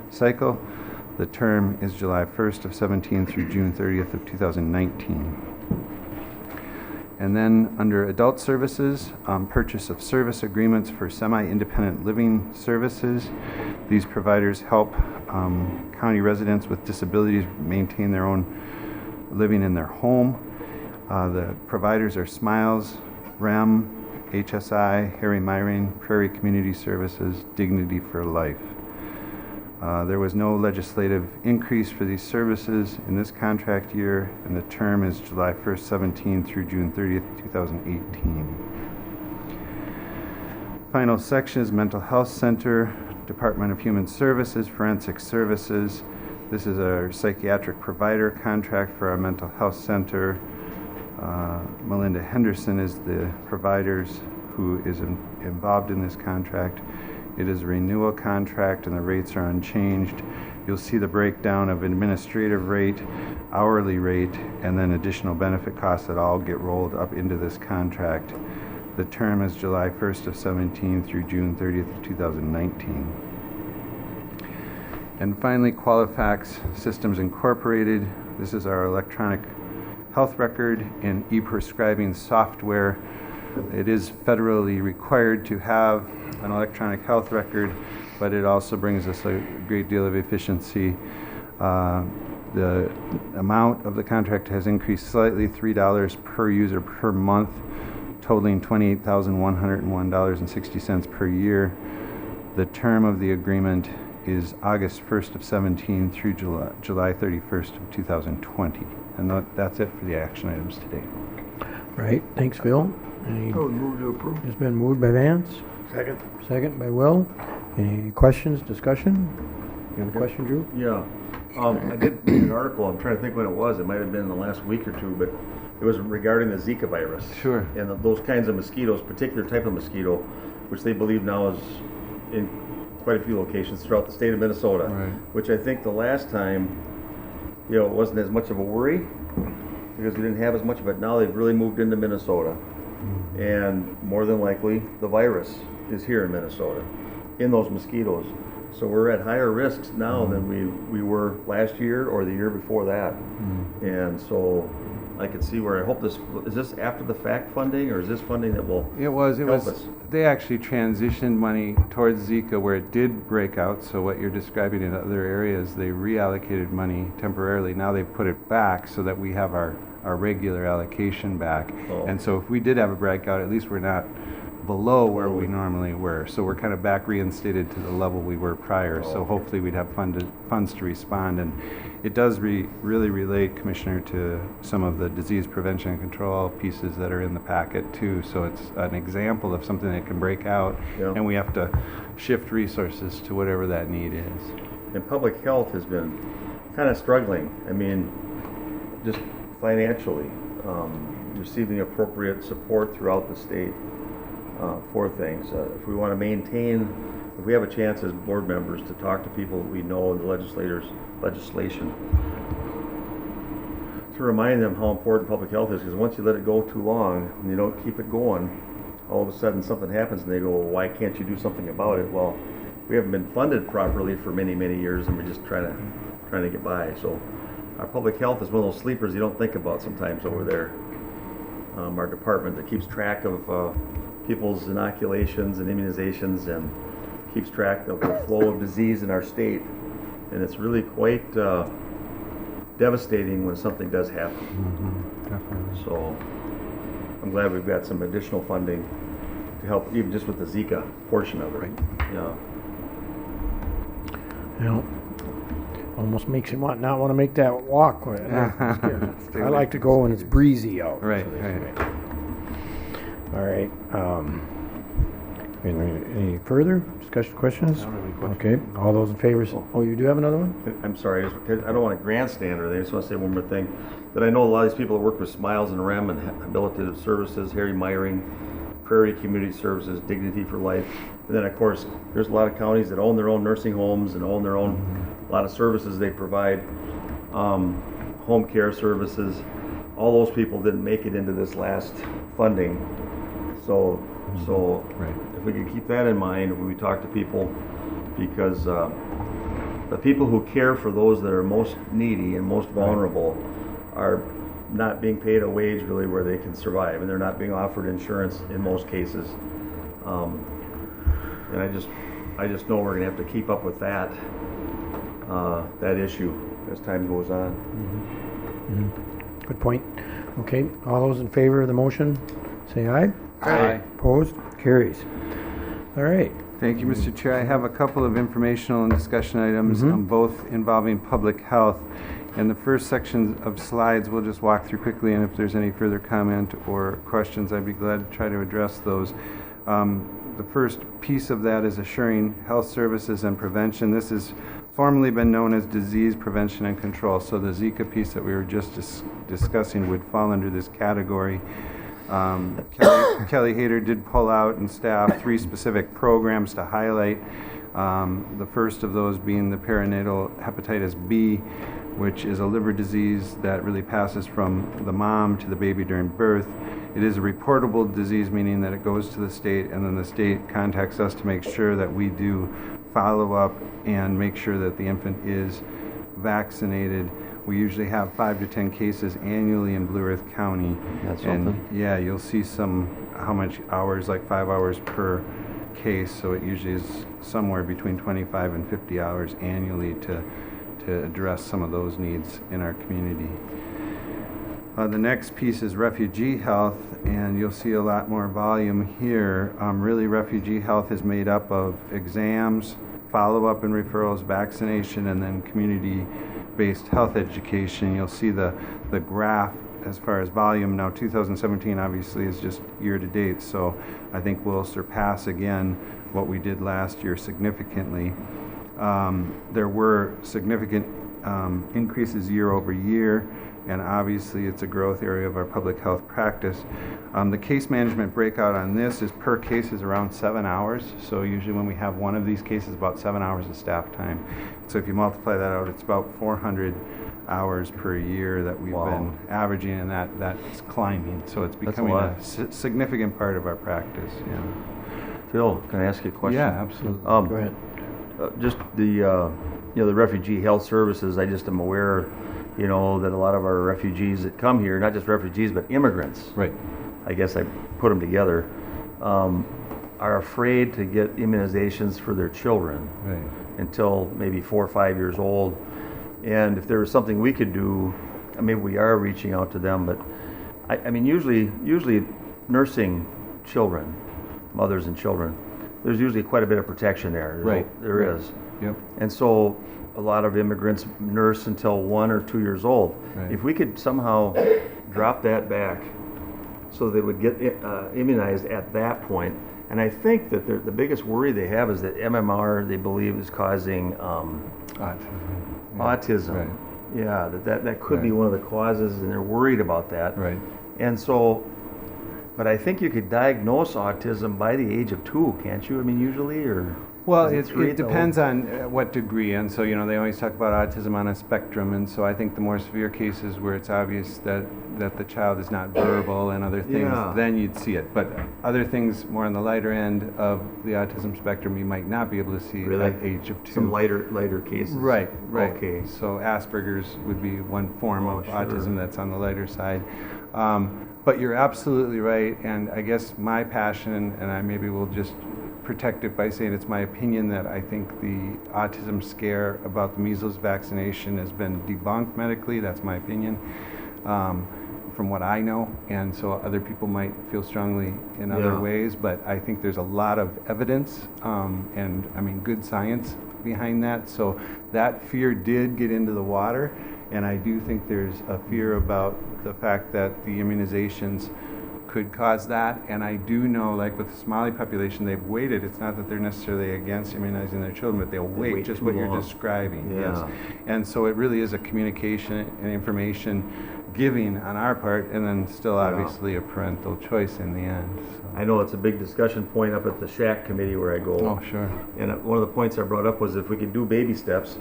cycle. The term is July 1st of 17 through June 30th of 2019. And then under Adult Services, purchase of service agreements for semi-independent living services. These providers help county residents with disabilities maintain their own living in their home. The providers are Smiles, REM, HSI, Harry Myring, Prairie Community Services, Dignity for Life. There was no legislative increase for these services in this contract year, and the term is July 1st, 17 through June 30th, 2018. Final section is Mental Health Center, Department of Human Services, Forensic Services. This is our psychiatric provider contract for our mental health center. Melinda Henderson is the providers who is involved in this contract. It is a renewal contract and the rates are unchanged. You'll see the breakdown of administrative rate, hourly rate, and then additional benefit costs that all get rolled up into this contract. The term is July 1st of 17 through June 30th of 2019. And finally, Qualifax Systems Incorporated. This is our electronic health record and e-prescribing software. It is federally required to have an electronic health record, but it also brings us a great deal of efficiency. The amount of the contract has increased slightly, $3 per user per month, totaling $28,101.60 per year. The term of the agreement is August 1st of 17 through July 31st of 2020. And that's it for the action items today. Right, thanks, Phil. I would move to approve. It's been moved by Vance, Second. second by Will. Any questions, discussion? You have a question, Drew? Yeah. I did read an article, I'm trying to think when it was, it might have been in the last week or two, but it was regarding the Zika virus. Sure. And those kinds of mosquitoes, particular type of mosquito, which they believe now is in quite a few locations throughout the state of Minnesota. Right. Which I think the last time, it wasn't as much of a worry because we didn't have as much of it. Now they've really moved into Minnesota. And more than likely, the virus is here in Minnesota, in those mosquitoes. So we're at higher risks now than we were last year or the year before that. And so I could see where I hope is this after the fact funding, or is this funding that will It was. help us? They actually transitioned money towards Zika where it did break out. So what you're describing in other areas, they reallocated money temporarily. Now they've put it back so that we have our regular allocation back. Oh. And so if we did have a breakout, at least we're not below where we normally were. So we're kind of back reinstated to the level we were prior. So hopefully we'd have funds to respond. And it does really relate, Commissioner, to some of the disease prevention and control pieces that are in the packet too. So it's an example of something that can break out, Yeah. and we have to shift resources to whatever that need is. And public health has been kind of struggling. I mean, just financially, receiving appropriate support throughout the state for things. If we want to maintain, if we have a chance as board members to talk to people we know in the legislation, to remind them how important public health is, because once you let it go too long and you don't keep it going, all of a sudden something happens and they go, well, why can't you do something about it? Well, we haven't been funded properly for many years, and we're just trying to get by. So our public health is one of those sleepers you don't think about sometimes over there. Our department that keeps track of people's inoculations and immunizations and keeps track of the flow of disease in our state. And it's really quite devastating when something does happen. Definitely. So I'm glad we've got some additional funding to help, even just with the Zika portion of it. Right. Yeah. You know, almost makes you not want to make that walk. I like to go when it's breezy out. Right, so right. All right. Any further discussion, questions? I don't have any questions. Okay, all those in favor, oh, you do have another one? I'm sorry, I don't want to grandstand or anything, I just want to say one more thing. That I know a lot of these people that work with Smiles and REM and Habilitative Services, Harry Myring, Prairie Community Services, Dignity for Life. And then, of course, there's a lot of counties that own their own nursing homes and own their own, a lot of services they provide, home care services. All those people didn't make it into this last funding. So Right. if we could keep that in mind when we talk to people, because the people who care for those that are most needy and most vulnerable are not being paid a wage really where they can survive, and they're not being offered insurance in most cases. And I just know we're gonna have to keep up with that issue as time goes on. Good point. Okay, all those in favor of the motion, say aye. Aye. Opposed? Carries. All right. Thank you, Mr. Chair. I have a couple of informational and discussion items, both involving public health. And the first section of slides we'll just walk through quickly, and if there's any further comment or questions, I'd be glad to try to address those. The first piece of that is assuring health services and prevention. This has formerly been known as disease prevention and control. So the Zika piece that we were just discussing would fall under this category. Kelly Hayter did pull out and staff 3 specific programs to highlight. The first of those being the perinatal hepatitis B, which is a liver disease that really passes from the mom to the baby during birth. It is a reportable disease, meaning that it goes to the state, and then the state contacts us to make sure that we do follow up and make sure that the infant is vaccinated. We usually have 5 to 10 cases annually in Blue Earth County. That's and something. yeah, you'll see how much hours, like 5 hours per case. So it usually is somewhere between 25 and 50 hours annually to address some of those needs in our community. The next piece is refugee health, and you'll see a lot more volume here. Really, refugee health is made up of exams, follow-up and referrals, vaccination, and then community-based health education. You'll see the graph as far as volume. Now, 2017 obviously is just year-to-date, so I think we'll surpass again what we did last year significantly. There were significant increases year over year, and obviously it's a growth area of our public health practice. The case management breakout on this is per case is around 7 hours. So usually when we have one of these cases, about 7 hours of staff time. So if you multiply that out, it's about 400 hours per year that we've been averaging, and that's climbing. So it's becoming a significant part of our practice. Yeah. Phil, can I ask you a question? Yeah, absolutely. Go ahead. Just the the refugee health services, I just am aware, that a lot of our refugees that come here, not just refugees, but immigrants. Right. I guess I put them together, are afraid to get immunizations for their children until maybe 4 or 5 years old. And if there was something we could do, maybe we are reaching out to them, but I mean, usually nursing children, mothers and children, there's usually quite a bit of protection there. There is. Yep. And so a lot of immigrants nurse until 1 or 2 years old. Right. If we could somehow drop that back so they would get immunized at that point. And I think that the biggest worry they have is that MMR, they believe, is causing autism. Right. Yeah, that could be one of the causes, and they're worried about that. Right. And so, but I think you could diagnose autism by the age of 2, can't you? I mean, usually, or? Well, is it 3 depends on what degree, and so they always talk about autism on a spectrum, and so I think the more severe cases where it's obvious that the child is not verbal and other things, then you'd see it. But other things more on the lighter end of the autism spectrum, you might not be able to see at the age of 2. Some lighter cases. Right. Okay. So Asperger's would be one form of autism that's on the lighter side. But you're absolutely right, and I guess my passion, and I maybe will just protect it by saying it's my opinion that I think the autism scare about the measles vaccination has been debunked medically. That's my opinion, from what I know, and so other people might feel strongly in other ways, but I think there's a lot of evidence and I mean good science behind that. So that fear did get into the water, and I do think there's a fear about the fact that the immunizations could cause that. And I do know, like with the Somali population, they've waited. It's not that they're necessarily against immunizing their children, but they'll wait, just too what you're long. describing. Yeah. Yes. And so it really is a communication and information giving on our part, and then still obviously a parental choice in the end. So. I know it's a big discussion point up at the Shack committee where I go. Oh, sure. And one of the points I brought up was if we could do baby steps,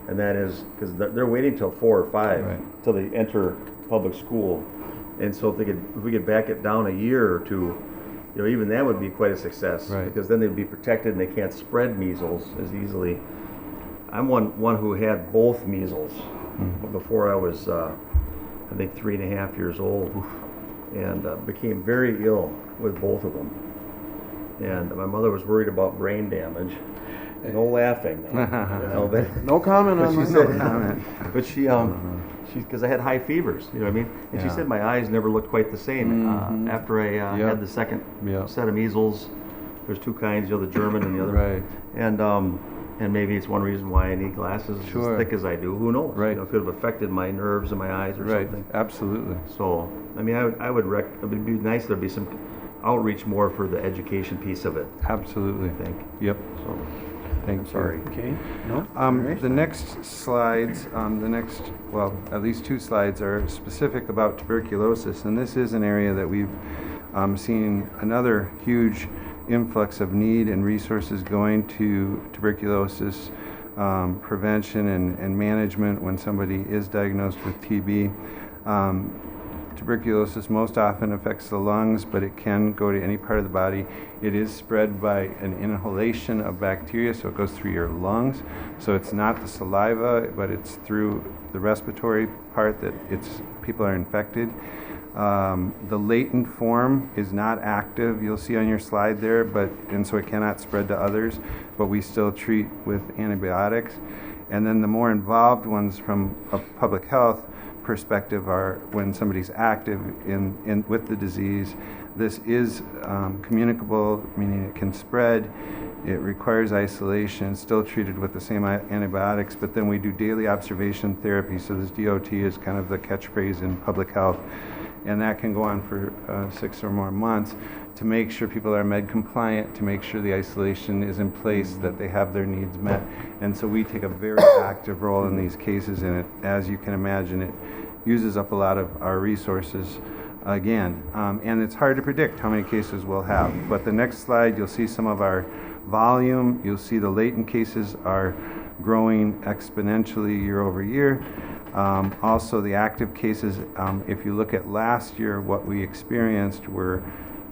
and that is, because they're waiting till 4 or 5 Right. till they enter public school. And so if we could back it down a year or two, even that would be quite a success. Right. Because then they'd be protected and they can't spread measles as easily. I'm one who had both measles before I was, I think, 3.5 years old, and became very ill with both of them. And my mother was worried about brain damage. No laughing. But, No comment on she that. said, but she because I had high fevers, you know what I mean? And she Yeah. said my eyes never looked quite the same after I Yep. had the second Yep. set of measles. There's 2 kinds, the German and the other. Right. And maybe it's one reason why I need glasses Sure. as thick as I do. Who knows? Right. It could have affected my nerves in my eyes or Right. something. Absolutely. So, I mean, it would be nice if there'd be some outreach more for the education piece of it, Absolutely. I think. Yep. So, Thank you. sorry. Okay, no? All right. The next slides, at least 2 slides are specific about tuberculosis, and this is an area that we've seen another huge influx of need and resources going to tuberculosis prevention and management when somebody is diagnosed with TB. Tuberculosis most often affects the lungs, but it can go to any part of the body. It is spread by an inhalation of bacteria, so it goes through your lungs. So it's not the saliva, but it's through the respiratory part that people are infected. The latent form is not active, you'll see on your slide there, and so it cannot spread to others, but we still treat with antibiotics. And then the more involved ones from a public health perspective are when somebody's active with the disease. This is communicable, meaning it can spread. It requires isolation, still treated with the same antibiotics, but then we do daily observation therapy. So this DOT is kind of the catchphrase in public health. And that can go on for 6 or more months to make sure people are med compliant, to make sure the isolation is in place, that they have their needs met. And so we take a very active role in these cases, and as you can imagine, it uses up a lot of our resources again. And it's hard to predict how many cases we'll have. But the next slide, you'll see some of our volume. You'll see the latent cases are growing exponentially year over year. Also, the active cases, if you look at last year, what we experienced were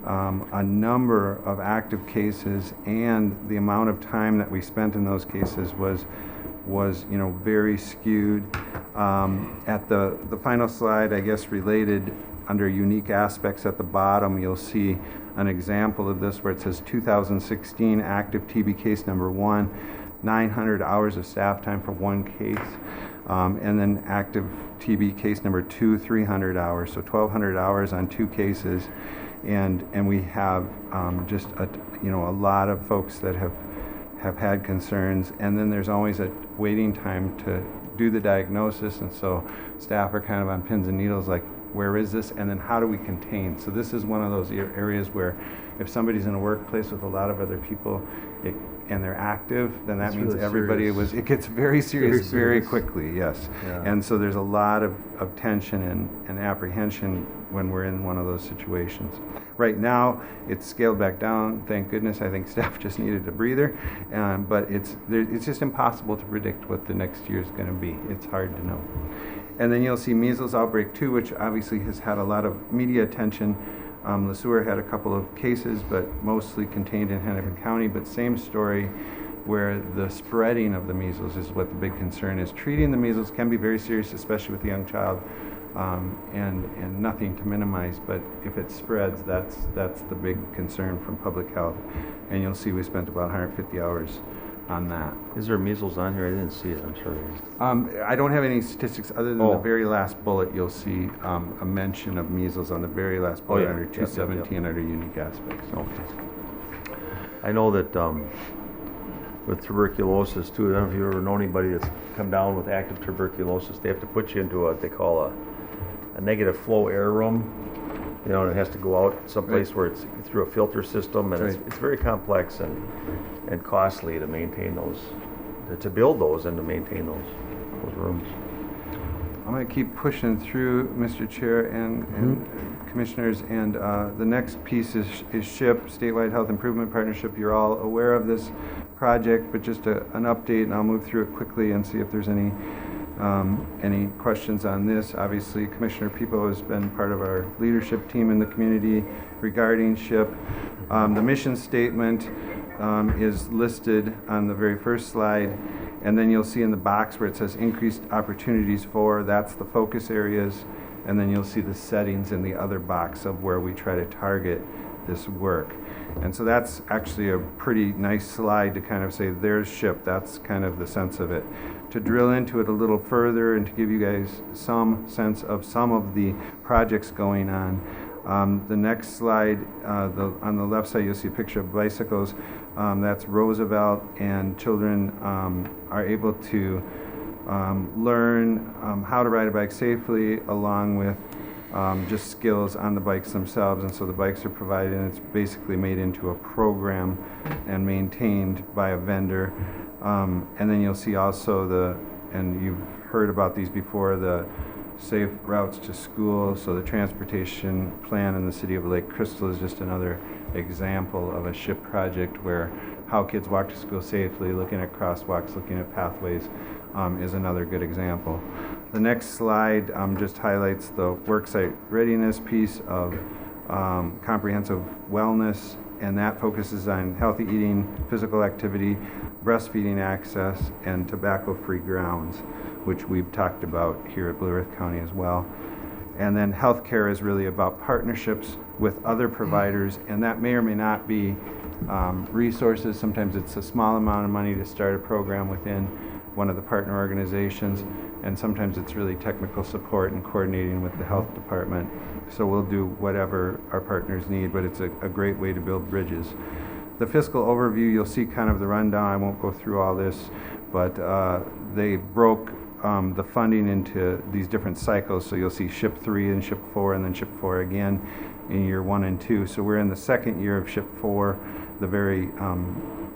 a number of active cases, and the amount of time that we spent in those cases was very skewed. At the final slide, I guess related under unique aspects at the bottom, you'll see an example of this where it says 2016 active TB case number 1, 900 hours of staff time for 1 case. And then active TB case number 2, 300 hours, so 1,200 hours on 2 cases, and we have just a lot of folks that have had concerns, and then there's always a waiting time to do the diagnosis, and so staff are kind of on pins and needles, like, where is this, and then how do we contain? So this is one of those areas where if somebody's in a workplace with a lot of other people, and they're active, then that It's means really everybody serious. it gets very serious very quickly, yes. Yeah. And so there's a lot of tension and apprehension when we're in one of those situations. Right now, it's scaled back down, thank goodness. I think staff just needed a breather, but it's just impossible to predict what the next year is going to be. It's hard to know. And then you'll see measles outbreak 2, which obviously has had a lot of media attention. LeSueur had a couple of cases, but mostly contained in Hennepin County, but same story where the spreading of the measles is what the big concern is. Treating the measles can be very serious, especially with a young child, and nothing to minimize, but if it spreads, that's the big concern from public health. And you'll see we spent about 150 hours on that. Is there measles on here? I didn't see it, I'm sorry. I don't have any statistics other than Oh. the very last bullet. You'll see a mention of measles on the very last bullet yeah. under Yep, 217 under unique aspects. Okay. I know that with tuberculosis too, I don't know if you've ever known anybody that's come down with active tuberculosis. They have to put you into what they call a negative flow air room, You know, and it has to go out someplace where it's through a filter system, and Right. it's very complex and costly to maintain those, to build those and to maintain those rooms. I'm going to keep pushing through, Mr. Chair and Commissioners, and the next piece is SHIP, Statewide Health Improvement Partnership. You're all aware of this project, but just an update, and I'll move through it quickly and see if there's any questions on this. Obviously, Commissioner Peepo has been part of our leadership team in the community regarding SHIP. The mission statement is listed on the very first slide, and then you'll see in the box where it says increased opportunities for, that's the focus areas, and then you'll see the settings in the other box of where we try to target this work. And so that's actually a pretty nice slide to kind of say there's SHIP, that's kind of the sense of it. To drill into it a little further and to give you guys some sense of some of the projects going on, the next slide, on the left side, you'll see a picture of bicycles. That's Roosevelt, and children are able to learn how to ride a bike safely, along with just skills on the bikes themselves. And so the bikes are provided, and it's basically made into a program and maintained by a vendor. And then you'll see also and you've heard about these before, the safe routes to school. So the transportation plan in the city of Lake Crystal is just another example of a SHIP project where how kids walk to school safely, looking at crosswalks, looking at pathways, is another good example. The next slide just highlights the worksite readiness piece of comprehensive wellness, and that focuses on healthy eating, physical activity, breastfeeding access, and tobacco-free grounds, which we've talked about here at Blue Earth County as well. And then healthcare is really about partnerships with other providers, and that may or may not be resources. Sometimes it's a small amount of money to start a program within one of the partner organizations, and sometimes it's really technical support and coordinating with the health department. So we'll do whatever our partners need, but it's a great way to build bridges. The fiscal overview, you'll see kind of the rundown. I won't go through all this, but they broke the funding into these different cycles. So you'll see SHIP 3 and SHIP 4 and then SHIP 4 again in year 1 and 2. So we're in the second year of SHIP 4, the very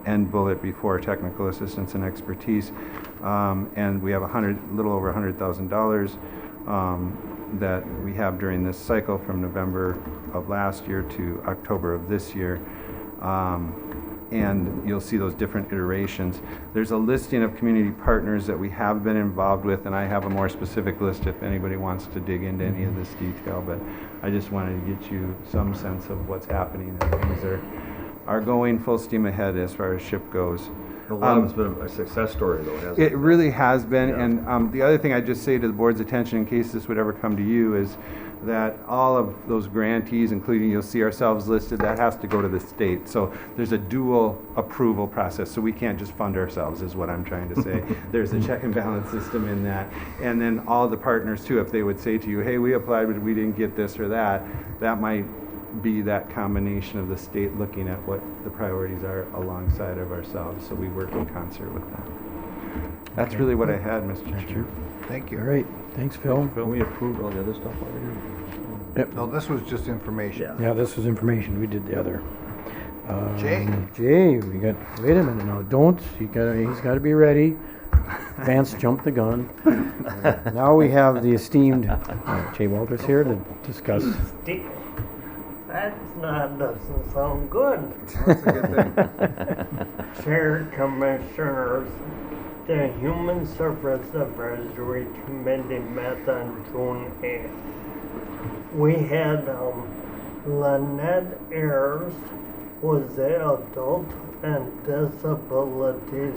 end bullet before technical assistance and expertise. And we have a little over $100,000 that we have during this cycle from November of last year to October of this year. And you'll see those different iterations. There's a listing of community partners that we have been involved with, and I have a more specific list if anybody wants to dig into any of this detail, but I just wanted to get you some sense of what's happening, and things are going full steam ahead as far as SHIP goes. A lot of it's been a success story, though, hasn't it? It really has been, Yeah. and the other thing I'd just say to the board's attention, in case this would ever come to you, is that all of those grantees, including you'll see ourselves listed, that has to go to the state. So there's a dual approval process, so we can't just fund ourselves, is what I'm trying to say. There's a check and balance system in that. And then all the partners too, if they would say to you, hey, we applied but we didn't get this or that, that might be that combination of the state looking at what the priorities are alongside of ourselves. So we work in concert with that. That's really what I had, Mr. Chair. Thank you. All right, thanks, Phil. We approved all the other stuff already? Yep. No, this was just information. Yeah, this was information, we did the other. Jay. Jay, wait a minute now, he's gotta be ready. Vance jumped the gun. Now we have the esteemed Jay Walters here to discuss. Doesn't sound good. That's a good thing. Chair, Commissioners, the Human Service Advisory Committee met on June 8th. We had Lynette Ayers, who is the Adult and Disability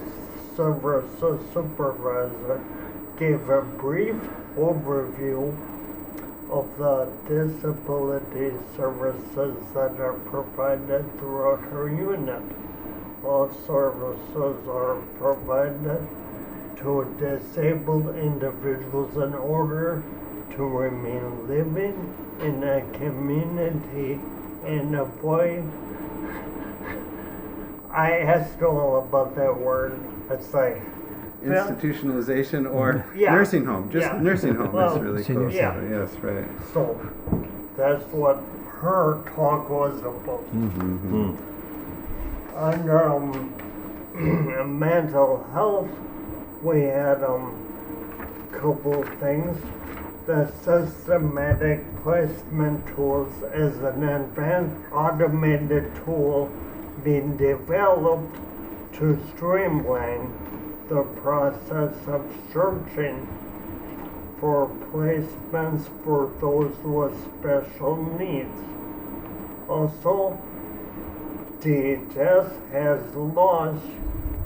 Services Supervisor, gave a brief overview of the disability services that are provided throughout her unit. All services are provided to disabled individuals in order to remain living in a community and avoid. I asked all about that word. It's like Institutionalization or Yeah. nursing home, just Yeah. nursing home Well, is really senior close. yeah. Yes, right. so. That's what her talk was about. On mental health, we had couple things. The systematic placement tools is an advanced automated tool being developed to streamline the process of searching for placements for those with special needs. Also, DHS has launched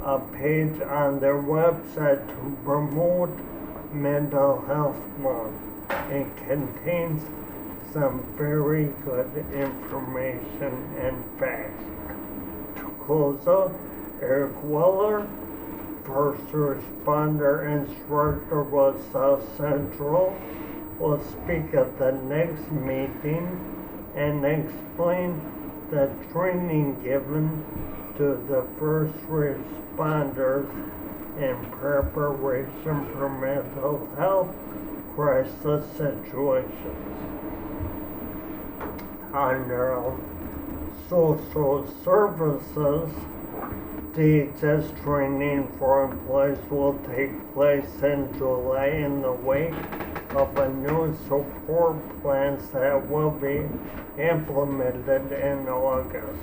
a page on their website to promote Mental Health Month. It contains some very good information and facts. To close up, Eric Weller, first responder instructor with South Central, will speak at the next meeting and explain the training given to the first responders in preparation for mental health crisis situations. Under social services, DHS training for employees will take place in July in the wake of a new support plans that will be implemented in August.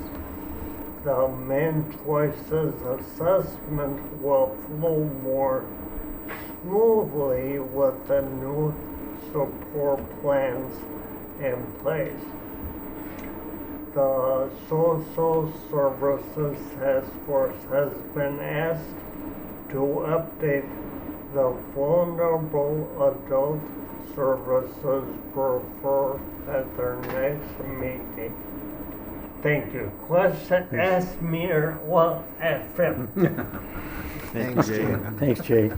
The main choices assessment will flow more smoothly with the new support plans in place. The Social Services Task Force has been asked to update the Vulnerable Adult Services Brochure at their next meeting. Thank you. Question, ask me or, well, ask him. Thanks, Jay. Thanks, Jay.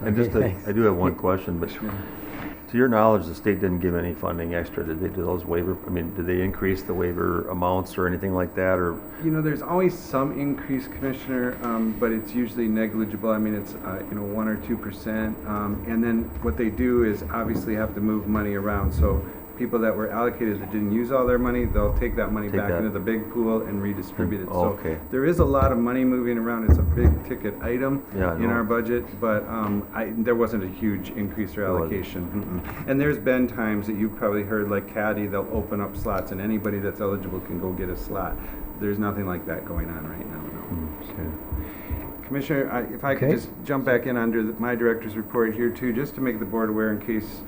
And just, Thanks. I do have one question, but to your knowledge, the state didn't give any funding extra. Did they do those waiver? I mean, did they increase the waiver amounts or anything like that, or? You know, there's always some increase, Commissioner, but it's usually negligible. I mean, it's 1 or 2%. And then what they do is obviously have to move money around. So people that were allocated that didn't use all their money, they'll take that money back into the big pool and redistribute it. Oh, so okay. there is a lot of money moving around. It's a big ticket item Yeah, I in know. our budget, but there wasn't a huge increase or allocation. And there's been times that you've probably heard, like Caddy, they'll open up slots and anybody that's eligible can go get a slot. There's nothing like that going on right now, no. Okay. Commissioner, if I could Okay. just jump back in under my director's report here too, just to make the board aware in case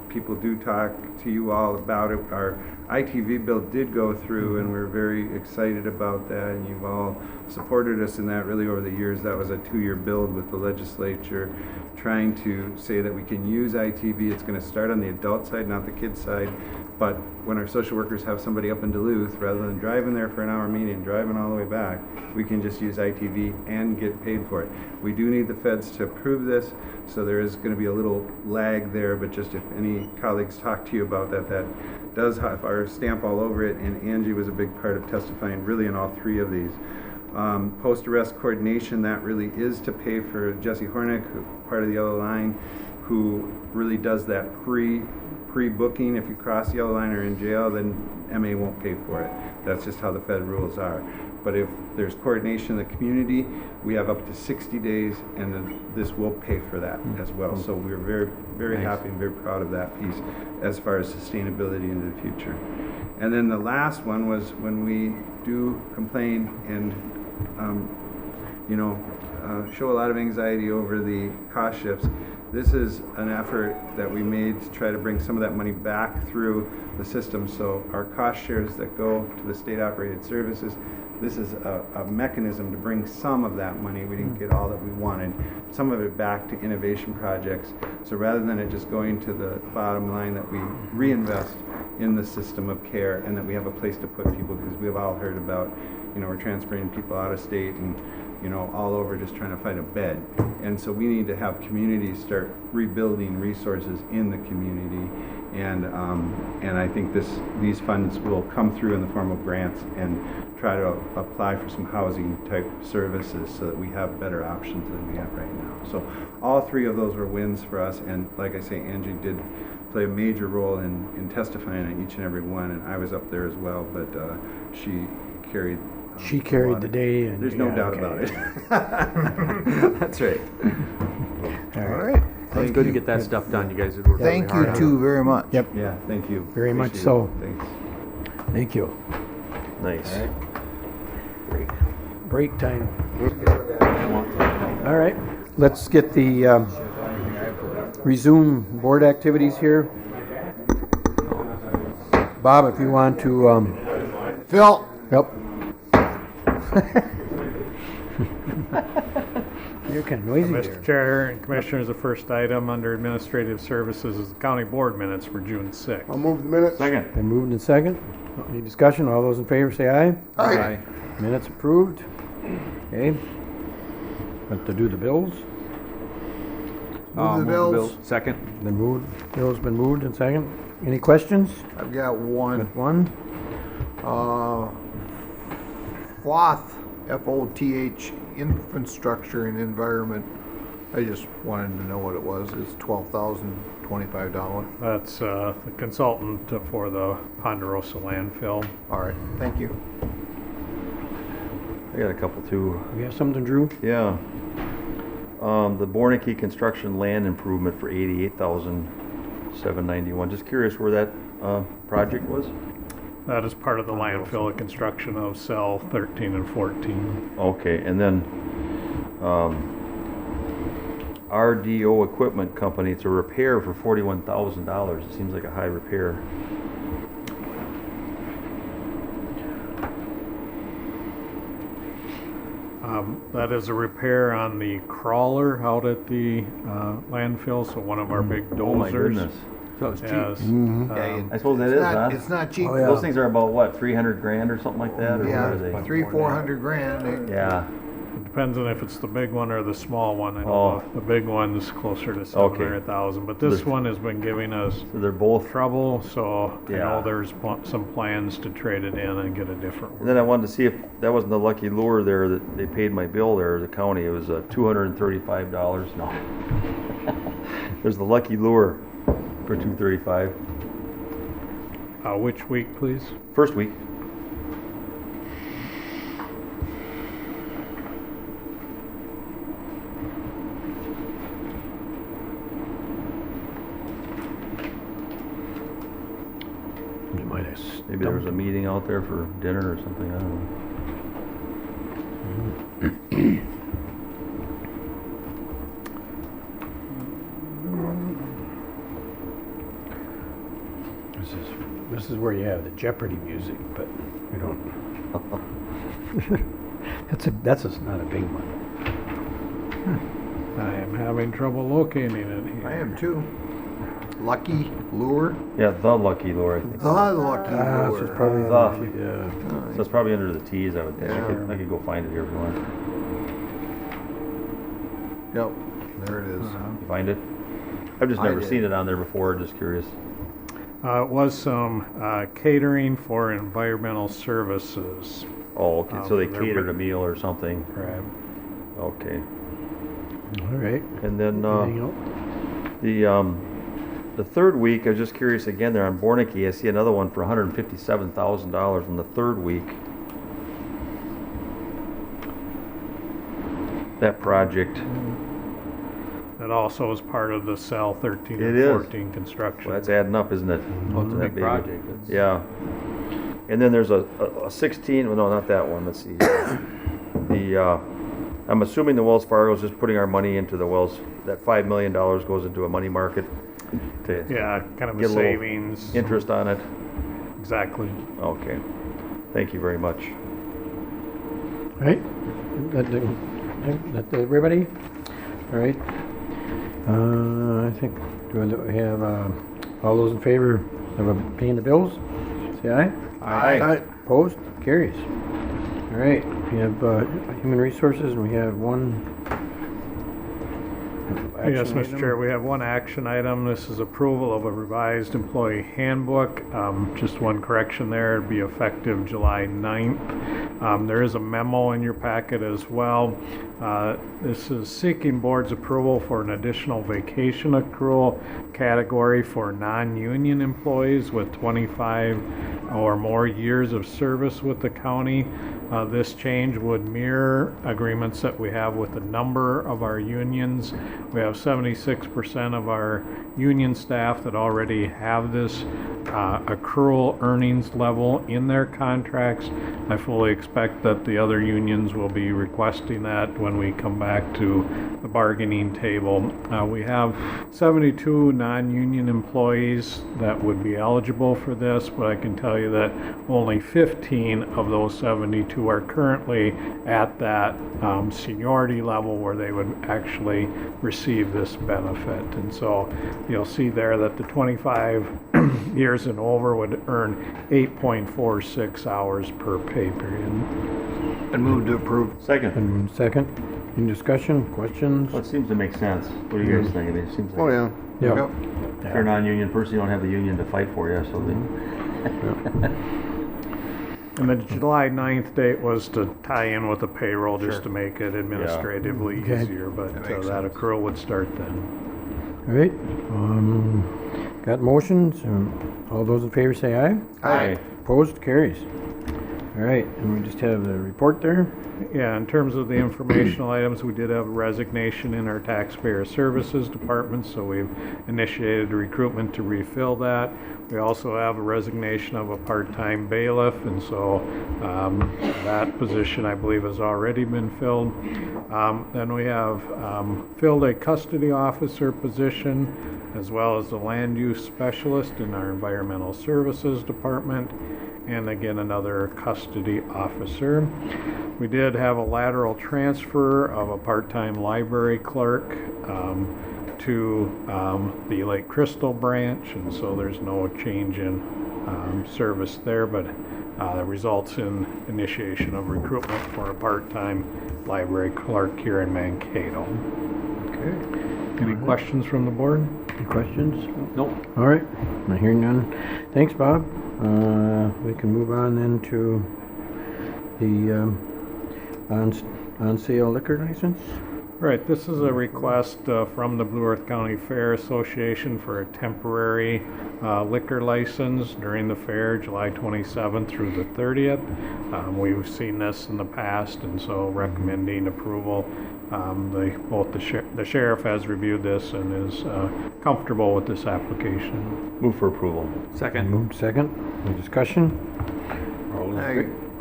people do talk to you all about it. Our ITV bill did go through and we're very excited about that, and you've all supported us in that really over the years. That was a 2-year build with the legislature trying to say that we can use ITV. It's going to start on the adult side, not the kid side. But when our social workers have somebody up in Duluth, rather than driving there for an hour meeting and driving all the way back, we can just use ITV and get paid for it. We do need the feds to approve this, so there is going to be a little lag there, but just if any colleagues talk to you about that, that does have our stamp all over it, and Angie was a big part of testifying really in all 3 of these. Post-arrest coordination, that really is to pay for Jesse Hornick, part of the Yellow Line, who really does that pre-booking. If you cross the Yellow Line or in jail, then MA won't pay for it. That's just how the Fed rules are. But if there's coordination in the community, we have up to 60 days, and then this will pay for that as well. So we're very, very happy and very proud of that piece as far as sustainability into the future. And then the last one was when we do complain and show a lot of anxiety over the cost shifts. This is an effort that we made to try to bring some of that money back through the system. So our cost shares that go to the state operated services, this is a mechanism to bring some of that money. We didn't get all that we wanted. Some of it back to innovation projects. So rather than it just going to the bottom line, that we reinvest in the system of care and that we have a place to put people, because we've all heard about, we're transferring people out of state and all over just trying to find a bed. And so we need to have communities start rebuilding resources in the community. And I think these funds will come through in the form of grants and try to apply for some housing type services so that we have better options than we have right now. So all 3 of those were wins for us. And like I say, Angie did play a major role in testifying on each and every one, and I was up there as well, but she carried. She a carried lot the of- day. And There's no yeah, doubt okay. about it. That's right. All All right. right. It's Thank good you. to get that stuff done. You guys did work really Thank hard you on it. too very much. Yep. Yeah, thank you. Very much Appreciate so. it. Thanks. Thank you. Nice. Break time. All right. Let's get the resume board activities here. Bob, if you want to. Phil, Yep. You're kind of noisy there. Mr. Chair and Commissioners, the first item under Administrative Services is the County Board minutes for June 6th. I'll move the minutes. Second. Been moved in second. Any discussion? All those in favor say aye. Aye. Minutes approved. Okay. Want to do the bills? move the bills. Second. Been moved. Bills been moved in second. Any questions? I've got one. With one. FOTH, F-O-T-H, Infrastructure and Environment. I just wanted to know what it was. It's $12,025. That's the consultant for the Ponderosa landfill. All right, thank you. I got a couple too. You have something, Drew? Yeah. The Bornicke construction land improvement for $88,791. Just curious where that project was? That is part of the landfill, the construction of cell 13 and 14. Okay, and then RDO Equipment Company, it's a repair for $41,000. It seems like a high repair. That is a repair on the crawler out at the landfill, so one of our big dozers. Oh my goodness. So it's cheap. has, I suppose that is, huh? It's not cheap. Oh, yeah. Those things are about what, 300 grand or something like that, or what are they? Yeah, 300-400 grand. Yeah. It depends on if it's the big one or the small one. I know Oh. the big one's closer to 700,000, but this one has been giving us So they're both. trouble, so I Yeah. know there's some plans to trade it in and get a different And one. then I wanted to see if that wasn't the lucky lure there that they paid my bill there, the county. It was $235. No. There's the lucky lure for $235. Which week, please? First week. You might have Maybe there was a meeting out there for dinner or something. I don't know. This is where you have the Jeopardy music, but we don't. That's not a big one. I am having trouble locating it here. I am too. Lucky Lure. Yeah, the lucky lure, I think. The Lucky Ah, this is Lure. probably The. So it's probably under the T's, I would think. I could go find it here if you want. Yep, there it is. You find it? I've just I never did. seen it on there before, just curious. It was some catering for environmental services. Oh, okay, so they they're catered big- a meal or something. Right. Okay. All right. And then, Anything else? the third week, I was just curious again there on Bornicke, I see another one for $157,000 in the third week. That project. That also is part of the cell 13 It and is. 14 construction. Well, that's adding up, isn't it? Well, it's a That big baby. project. It's- Yeah. And then there's a 16, well, no, not that one, let's see. I'm assuming the Wells Fargo is just putting our money into the Wells, that $5 million goes into a money market to Yeah, kind of a get a little savings. interest on it. Exactly. Okay. Thank you very much. All right. That everybody? All right. I think, do we have, all those in favor of paying the bills? Say aye. Aye. Opposed? Carries. All right. We have Human Resources, and we have one Yes, action Mr. item? Chair, we have one action item. This is approval of a revised employee handbook. Just one correction there, it'd be effective July 9th. There is a memo in your packet as well. This is seeking board's approval for an additional vacation accrual category for non-union employees with 25 or more years of service with the county. This change would mirror agreements that we have with a number of our unions. We have 76% of our union staff that already have this accrual earnings level in their contracts. I fully expect that the other unions will be requesting that when we come back to the bargaining table. We have 72 non-union employees that would be eligible for this, but I can tell you that only 15 of those 72 are currently at that seniority level where they would actually receive this benefit. And so you'll see there that the 25 years and over would earn 8.46 hours per pay period. And move to approve. Second. And second, any discussion, questions? Well, it seems to make sense. What do you guys think? I mean, it seems like Oh, yeah. Yeah. if you're a non-union person, you don't have the union to fight for you, so And the July 9th date was to tie in with the payroll just to make it administratively Okay. easier, but that accrual would start then. All right, got motions? All those in favor say aye. Aye. Opposed, carries. All right, and we just have the report there. Yeah, in terms of the informational items, we did have a resignation in our taxpayer services department, so we've initiated recruitment to refill that. We also have a resignation of a part-time bailiff, and so that position, I believe, has already been filled. Then we have filled a custody officer position, as well as the land use specialist in our environmental services department, and again another custody officer. We did have a lateral transfer of a part-time library clerk to the Lake Crystal branch, and so there's no change in service there, but that results in initiation of recruitment for a part-time library clerk here in Mankato. Okay. Any questions from the board? Any questions? Nope. All right, I hear none. Thanks, Bob. We can move on then to the on sale liquor license. Right, this is a request from the Blue Earth County Fair Association for a temporary liquor license during the fair, July 27th through the 30th. We've seen this in the past, and so recommending approval. Both the sheriff has reviewed this and is comfortable with this application. Move for approval. Second. Moved second. Any discussion?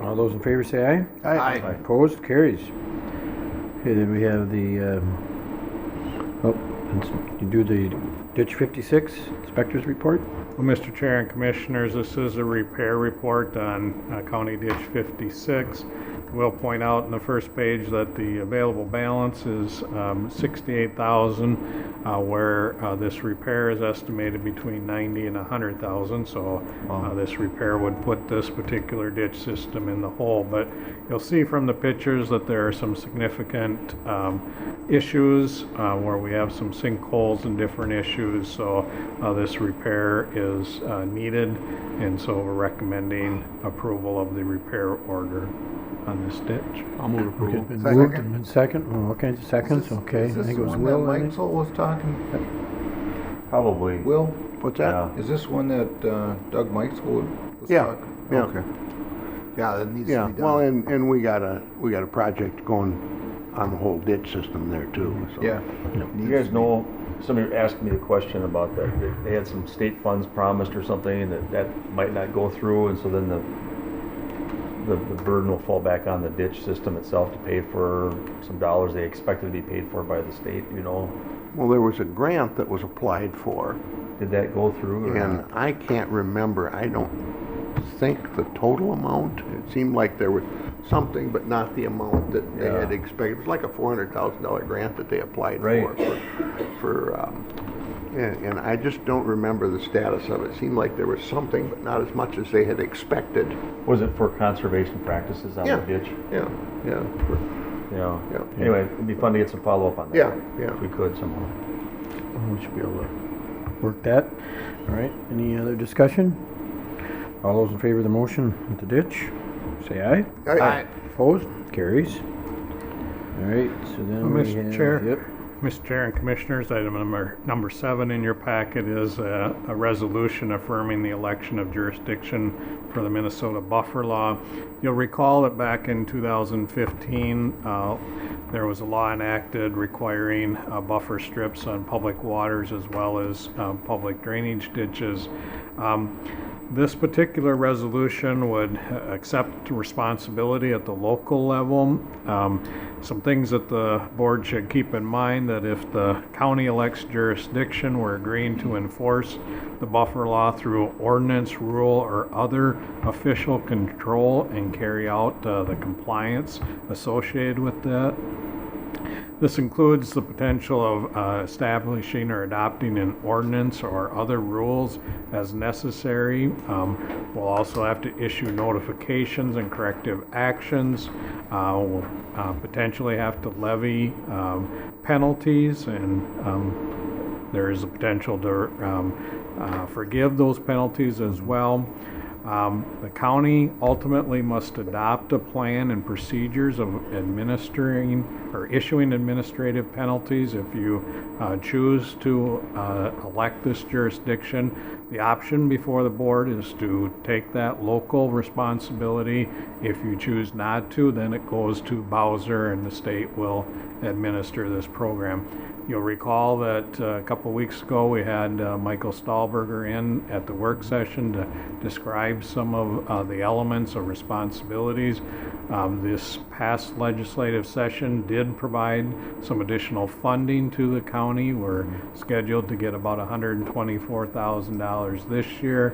All those in favor say aye. Aye. Opposed, carries. Okay, then we have the, you do the ditch 56 inspector's report? Well, Mr. Chair and Commissioners, this is a repair report on County Ditch 56. We'll point out in the first page that the available balance is $68,000, where this repair is estimated between $90,000 and $100,000. So this repair would put this particular ditch system in the hole. But you'll see from the pictures that there are some significant issues where we have some sinkholes and different issues. So this repair is needed, and so we're recommending approval of the repair order on this ditch. I'll move approval. Been Second. moved and been second. Oh, okay, seconds, okay. Is I this think it the was one Will, that I think. Mike was talking? Probably. Will, What's that? Yeah. is this one that Doug Meixel was Yeah, talking? yeah. Okay. Yeah, that needs Yeah, to be done. well, and we got a project going on the whole ditch system there too, so. Yeah. You guys know, somebody asked me a question about that. They had some state funds promised or something, and that might not go through, and so then the burden will fall back on the ditch system itself to pay for some dollars they expected to be paid for by the state, you know? Well, there was a grant that was applied for, Did that go through or and not? I can't remember, I don't think the total amount. It seemed like there was something, but not the amount that they had Yeah. expected. It was like a $400,000 grant that they applied Right. and I just don't remember the status of it. It seemed like there was something, but not as much as they had expected. Was it for conservation practices on Yeah. the ditch? Yeah, yeah. Yeah. Yeah. Anyway, it'd be fun to get some follow-up on that. Yeah, yeah. If we could somehow. We should be able to work that. All right, any other discussion? All those in favor of the motion with the ditch, say aye. Aye. Opposed? Carries. All right, so then we Mr. have... Chair. Yep. Mr. Chair and Commissioners, item number 7 in your packet is a resolution affirming the election of jurisdiction for the Minnesota buffer law. You'll recall that back in 2015, there was a law enacted requiring buffer strips on public waters as well as public drainage ditches. This particular resolution would accept responsibility at the local level. Some things that the board should keep in mind, that if the county elects jurisdiction, we're agreeing to enforce the buffer law through ordinance, rule, or other official control and carry out the compliance associated with that. This includes the potential of establishing or adopting an ordinance or other rules as necessary. We'll also have to issue notifications and corrective actions. We'll potentially have to levy penalties, and there is a potential to forgive those penalties as well. The county ultimately must adopt a plan and procedures of administering or issuing administrative penalties if you choose to elect this jurisdiction. The option before the board is to take that local responsibility. If you choose not to, then it goes to Bowser and the state will administer this program. You'll recall that a couple of weeks ago we had Michael Stahlberger in at the work session to describe some of the elements of responsibilities. This past legislative session did provide some additional funding to the county. We're scheduled to get about $124,000 this year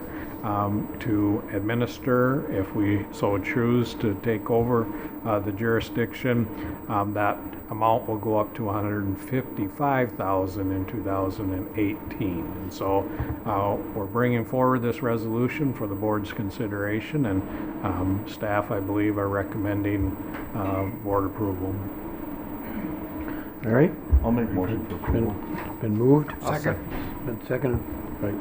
to administer, if we so choose to take over the jurisdiction. That amount will go up to $155,000 in 2018. And so we're bringing forward this resolution for the board's consideration, and staff, I believe, are recommending board approval. All right. I'll make a motion for approval. Been moved. Second. Been seconded. Right.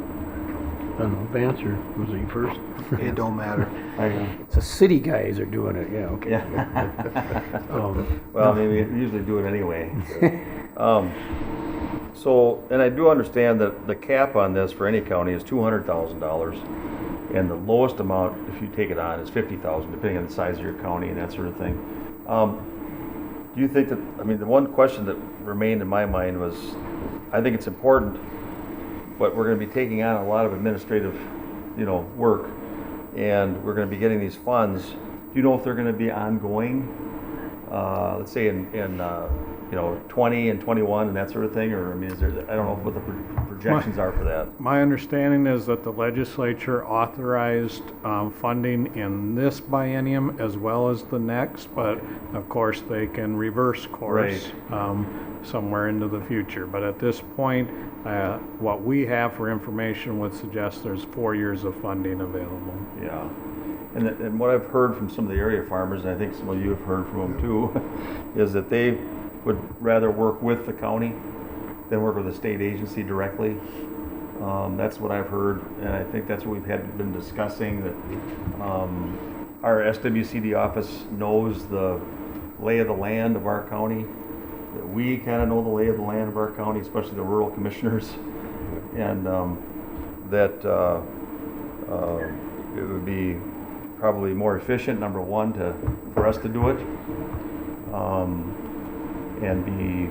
I don't know, Vance, or was it you first? It don't matter. It's the city guys are doing it, yeah, okay. Yeah. Well, I mean, we usually do it anyway. So, and I do understand that the cap on this for any county is $200,000, and the lowest amount, if you take it on, is $50,000, depending on the size of your county and that sort of thing. Do you think that, I mean, the one question that remained in my mind was, I think it's important, but we're going to be taking on a lot of administrative, work, and we're going to be getting these funds. Do you know if they're going to be ongoing? Let's say in 20 and 21 and that sort of thing, or I mean, is there? I don't know what the projections are for that. My understanding is that the legislature authorized funding in this biennium as well as the next, but of course they can reverse course somewhere into the future. But at this point, what we have for information would suggest there's 4 years of funding available. Yeah. And what I've heard from some of the area farmers, and I think some of you have heard from them too, is that they would rather work with the county than work with a state agency directly. That's what I've heard, and I think that's what we've been discussing, that our SWCD office knows the lay of the land of our county, that we kind of know the lay of the land of our county, especially the rural commissioners, and that it would be probably more efficient, number one, for us to do it, and be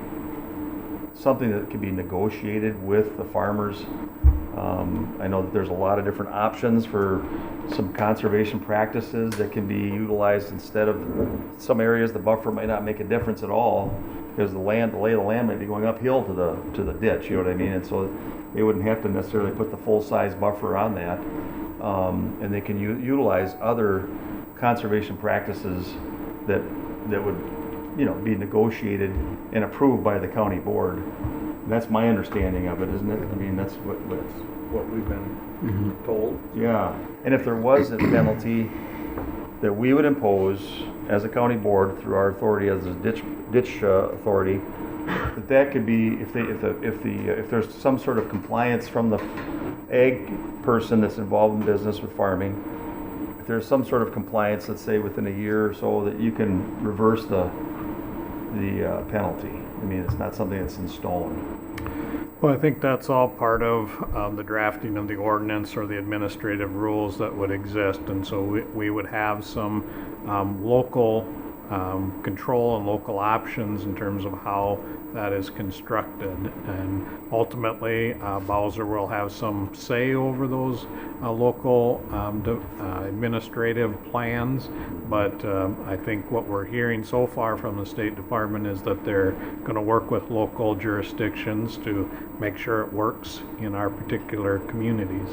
something that can be negotiated with the farmers. I know that there's a lot of different options for some conservation practices that can be utilized instead of some areas. The buffer might not make a difference at all because the lay of the land might be going uphill to the ditch. You know what I mean? And so they wouldn't have to necessarily put the full-size buffer on that, and they can utilize other conservation practices that would be negotiated and approved by the county board. And that's my understanding of it, isn't it? I mean, that's what we've been told. Yeah. And if there was a penalty that we would impose as a county board through our authority as a ditch ditch authority, that could be, if there's some sort of compliance from the ag person that's involved in business with farming, if there's some sort of compliance, let's say within a year or so, that you can reverse the penalty. I mean, it's not something that's in stone. Well, I think that's all part of the drafting of the ordinance or the administrative rules that would exist. And so we would have some local control and local options in terms of how that is constructed. And ultimately, Bowser will have some say over those local administrative plans. But I think what we're hearing so far from the State Department is that they're going to work with local jurisdictions to make sure it works in our particular communities.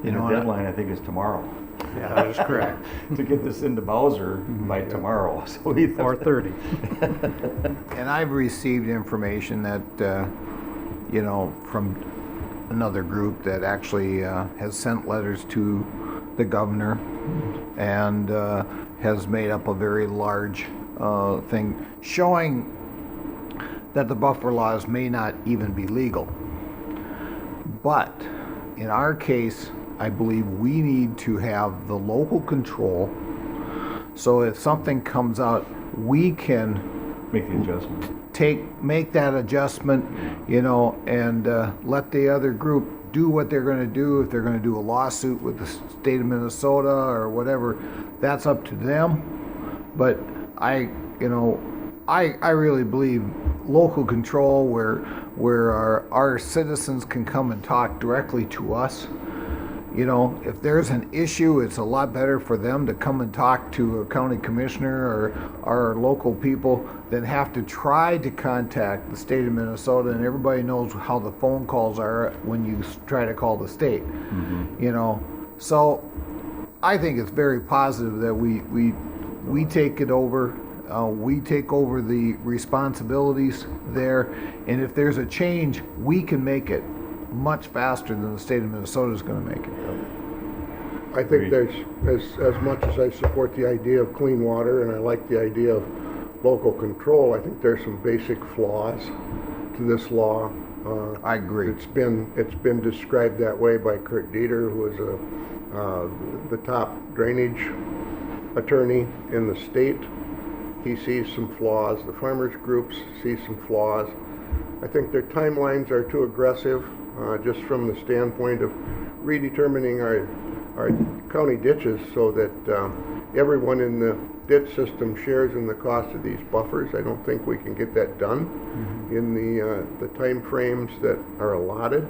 The deadline, I think, is tomorrow. Yeah, that is correct. To get this into Bowser by tomorrow. So 4:30. And I've received information that, from another group that actually has sent letters to the governor and has made up a very large thing showing that the buffer laws may not even be legal. But in our case, I believe we need to have the local control, so if something comes out, we can make the adjustment. Make that adjustment, and let the other group do what they're going to do. If they're going to do a lawsuit with the state of Minnesota or whatever, that's up to them. But I really believe local control, where our citizens can come and talk directly to us. If there's an issue, it's a lot better for them to come and talk to a county commissioner or our local people than have to try to contact the state of Minnesota. And everybody knows how the phone calls are when you try to call the state. Mm-hmm. So I think it's very positive that we take it over. We take over the responsibilities there, and if there's a change, we can make it much faster than the state of Minnesota is going to make it. I think there's, as much as I support the idea of clean water and I like the idea of local control, I think there's some basic flaws to this law. I agree. It's been described that way by Kurt Dieter, who is the top drainage attorney in the state. He sees some flaws. The farmers groups see some flaws. I think their timelines are too aggressive, just from the standpoint of redetermining our county ditches so that everyone in the ditch system shares in the cost of these buffers. I don't think we can get that done in the time frames that are allotted.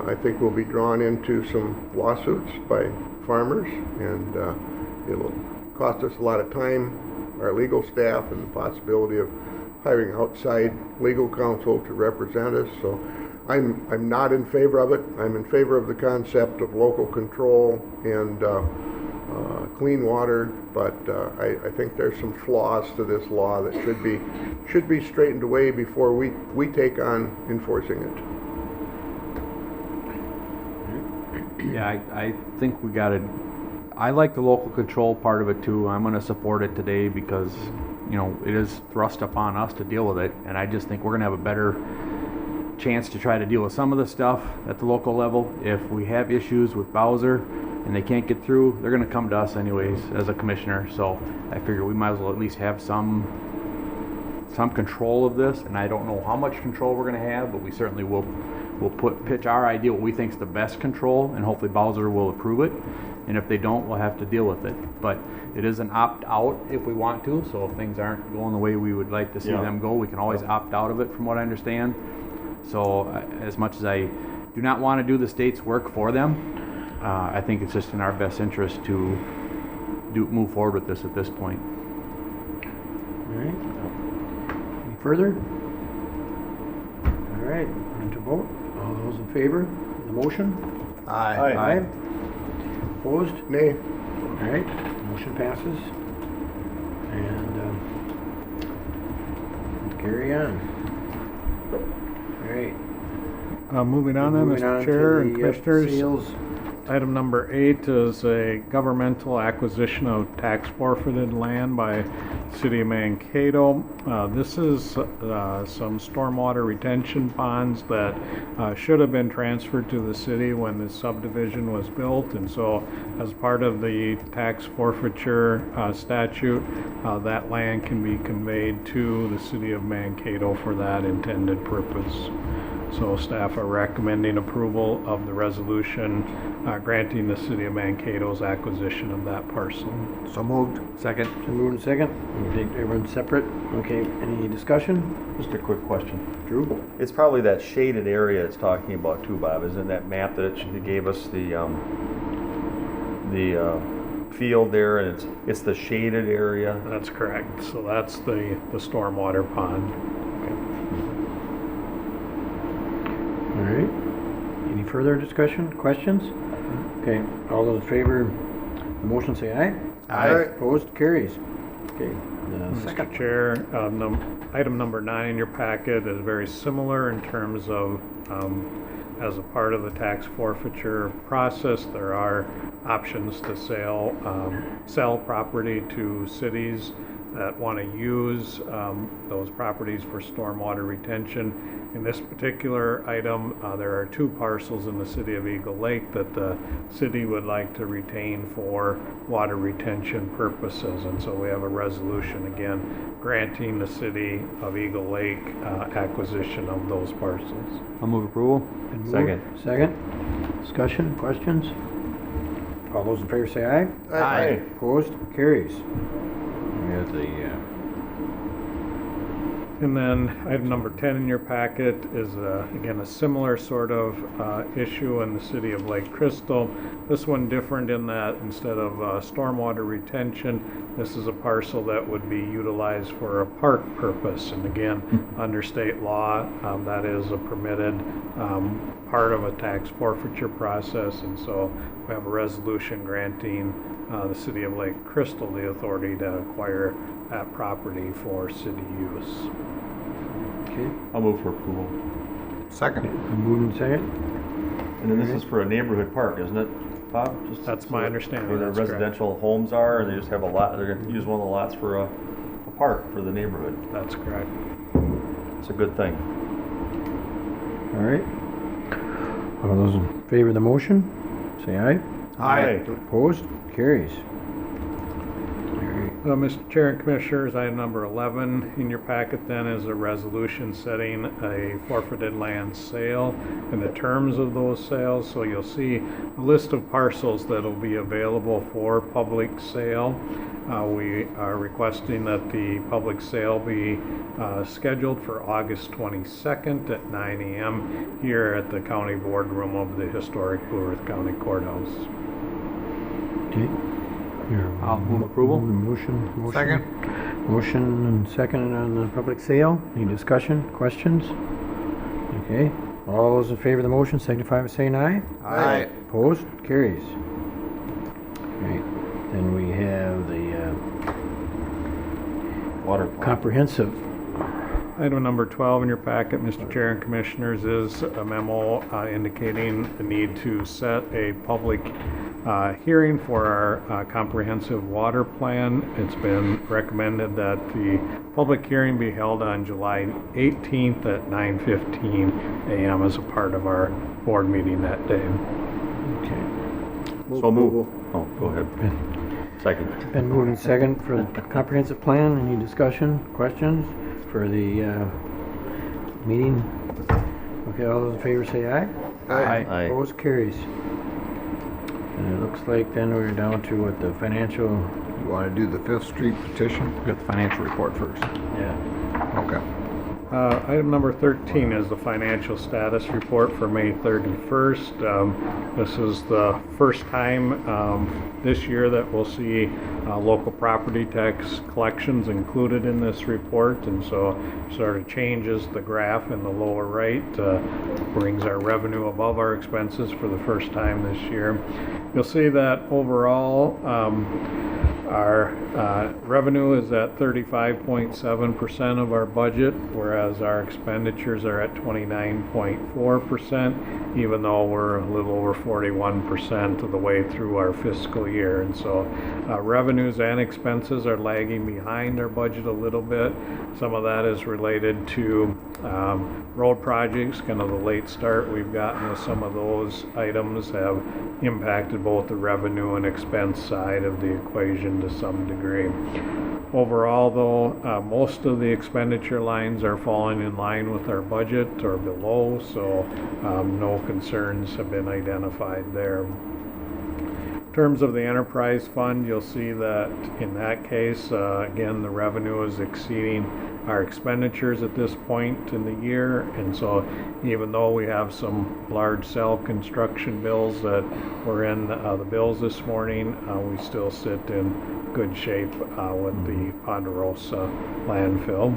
I think we'll be drawn into some lawsuits by farmers, and it'll cost us a lot of time, our legal staff, and the possibility of hiring outside legal counsel to represent us. So I'm not in favor of it. I'm in favor of the concept of local control and clean water, but I think there's some flaws to this law that should be straightened away before we take on enforcing it. Yeah, I think we got to. I like the local control part of it too. I'm going to support it today because, it is thrust upon us to deal with it, and I just think we're going to have a better chance to try to deal with some of the stuff at the local level. If we have issues with Bowser and they can't get through, they're going to come to us anyways as a commissioner. So I figure we might as well at least have some control of this, and I don't know how much control we're going to have, but we certainly will pitch our idea, what we think is the best control, and hopefully Bowser will approve it. And if they don't, we'll have to deal with it. But it is an opt-out if we want to, so if things aren't going the way we would like to see them go, we can always opt out of it, from what I understand. So as much as I do not want to do the state's work for them, I think it's just in our best interest to move forward with this at this point. All right. Any further? All right, we're into vote. All those in favor of the motion? Aye. Aye. Opposed? Nay. All right, motion passes. And carry on. All right. Moving on then, Moving on Mr. Chair to and the, Commissioners. Sales Item number 8 is a governmental acquisition of tax forfeited land by City of Mankato. This is some stormwater retention ponds that should have been transferred to the city when the subdivision was built, and so as part of the tax forfeiture statute, that land can be conveyed to the City of Mankato for that intended purpose. So staff are recommending approval of the resolution granting the City of Mankato's acquisition of that parcel. So moved. Second. So moved and second. We'll take everyone separate. Okay, any discussion? Just a quick question. Drew? It's probably that shaded area it's talking about too, Bob. Isn't that map that it gave us the field there, and it's the shaded area? That's correct. So that's the stormwater pond. All right. Any further discussion, questions? Okay, all those in favor of the motion say aye. Aye. Opposed, carries. Okay, second. Mr. Chair, item number 9 in your packet is very similar in terms of, as a part of the tax forfeiture process, there are options to sell property to cities that want to use those properties for stormwater retention. In this particular item, there are 2 parcels in the city of Eagle Lake that the city would like to retain for water retention purposes. And so we have a resolution again granting the city of Eagle Lake acquisition of those parcels. I'll move approval. Been moved. Second. Second. Discussion, questions? All those in favor say aye. Aye. Opposed, carries. We have the And then item number 10 in your packet is, again, a similar sort of issue in the city of Lake Crystal. This one different in that instead of stormwater retention, this is a parcel that would be utilized for a park purpose. And again, under state law, that is a permitted part of a tax forfeiture process. And so we have a resolution granting the city of Lake Crystal the authority to acquire that property for city use. Okay. I'll move for approval. Second. Moved and second. And then this is for a neighborhood park, isn't it, Bob? Just That's my understanding, where the that's correct. residential homes are, and they just have a lot, they're gonna use one of the lots for a park for the neighborhood. That's correct. It's a good thing. All right. All those in favor of the motion, say aye. Aye. Opposed, carries. Mr. Chair and Commissioners, item number 11 in your packet then is a resolution setting a forfeited land sale and the terms of those sales. So you'll see a list of parcels that will be available for public sale. We are requesting that the public sale be scheduled for August 22nd at 9 a.m. here at the County Boardroom of the historic Blue Earth County Courthouse. Okay. I'll move approval. Motion. Second. Motion and second on the public sale. Any discussion, questions? Okay. All those in favor of the motion signify by saying aye. Aye. Opposed? Carries. Great. Then we have the Water plant. comprehensive. Item number 12 in your packet, Mr. Chair and Commissioners, is a memo indicating the need to set a public hearing for our comprehensive water plan. It's been recommended that the public hearing be held on July 18th at 9:15 a.m. as a part of our board meeting that day. Okay. So move. Oh, go ahead. Second. Been moved and second for the comprehensive plan. Any discussion, questions for the meeting? Okay, all those in favor say aye. Aye. Aye. Opposed, carries. And it looks like then we're down to what the financial, You want to do the Fifth Street petition? We've got the financial report first. yeah. Okay. Item number 13 is the financial status report for May 31st. This is the first time this year that we'll see local property tax collections included in this report, and so sort of changes the graph in the lower right, brings our revenue above our expenses for the first time this year. You'll see that overall Our revenue is at 35.7% of our budget, whereas our expenditures are at 29.4%, even though we're a little over 41% of the way through our fiscal year. And so revenues and expenses are lagging behind our budget a little bit. Some of that is related to road projects, kind of the late start we've gotten with some of those items have impacted both the revenue and expense side of the equation to some degree. Overall, though, most of the expenditure lines are falling in line with our budget or below, so no concerns have been identified there. In terms of the enterprise fund, you'll see that in that case, again, the revenue is exceeding our expenditures at this point in the year, and so even though we have some large cell construction bills that were in the bills this morning, we still sit in good shape with the Ponderosa landfill.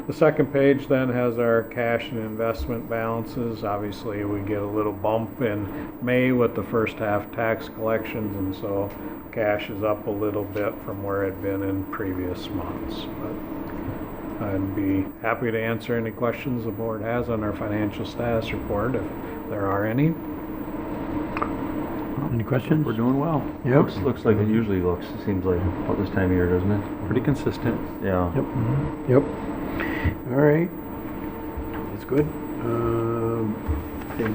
The second page then has our cash and investment balances. Obviously, we get a little bump in May with the first half tax collections, and so cash is up a little bit from where it had been in previous months. But I'd be happy to answer any questions the board has on our financial status report, if there are any. Any questions? We're doing well. Yep. Looks like it usually looks, it seems like, about this time of year, doesn't it? Pretty consistent. Yeah. Yep. Yep. All right. That's good. Okay.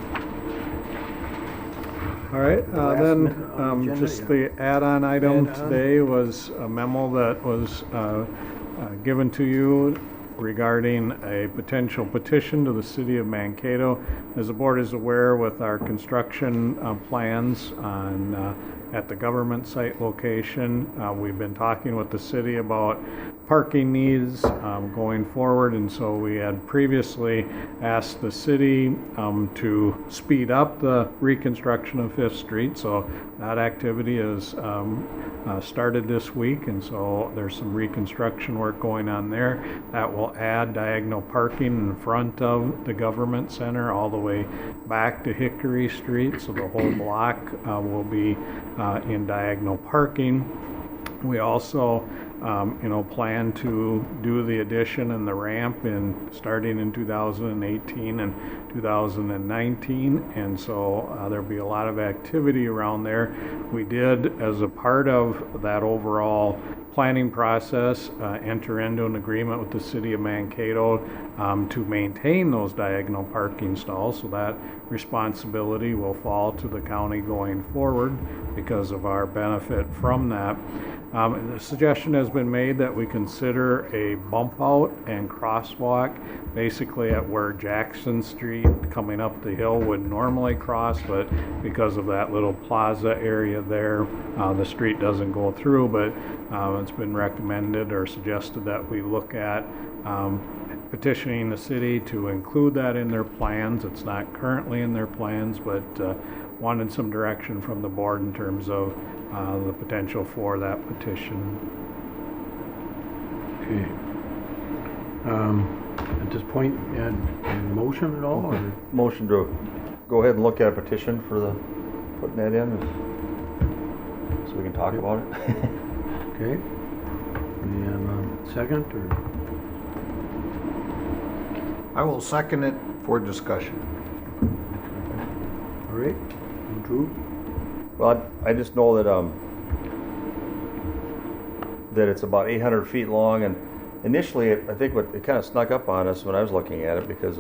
All right, last then minute on the agenda, just yeah. the add-on item Add-on. today was a memo that was given to you regarding a potential petition to the city of Mankato. As the board is aware, with our construction plans on at the government site location, we've been talking with the city about parking needs going forward, and so we had previously asked the city to speed up the reconstruction of Fifth Street. So that activity is started this week, and so there's some reconstruction work going on there that will add diagonal parking in front of the government center all the way back to Hickory Street, so the whole block will be in diagonal parking. We also plan to do the addition and the ramp starting in 2018 and 2019, and so there'll be a lot of activity around there. We did, as a part of that overall planning process, enter into an agreement with the city of Mankato to maintain those diagonal parking stalls, so that responsibility will fall to the county going forward because of our benefit from that. The suggestion has been made that we consider a bump out and crosswalk basically at where Jackson Street coming up the hill would normally cross, but because of that little plaza area there, the street doesn't go through, but it's been recommended or suggested that we look at petitioning the city to include that in their plans. It's not currently in their plans, but wanted some direction from the board in terms of the potential for that petition. Okay. At this point, any motion at all? Or? Motion to go ahead and look at a petition for putting that in, so we can talk about it. Okay. And second, or? I will second it for discussion. All right. Drew? Well, I just know that that it's about 800 feet long, and initially I think it kind of snuck up on us when I was looking at it, because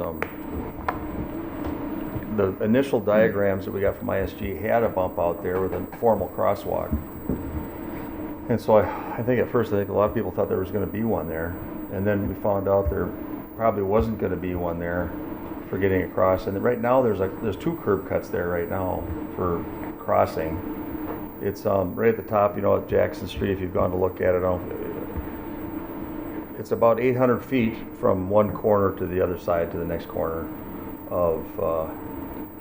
the initial diagrams that we got from ISG had a bump out there with a formal crosswalk, and so I think at first a lot of people thought there was going to be one there, and then we found out there probably wasn't going to be one there for getting across. And right now there's two curb cuts there right now for crossing. It's right at the top, at Jackson Street. If you've gone to look at it, it's about 800 feet from one corner to the other side, to the next corner of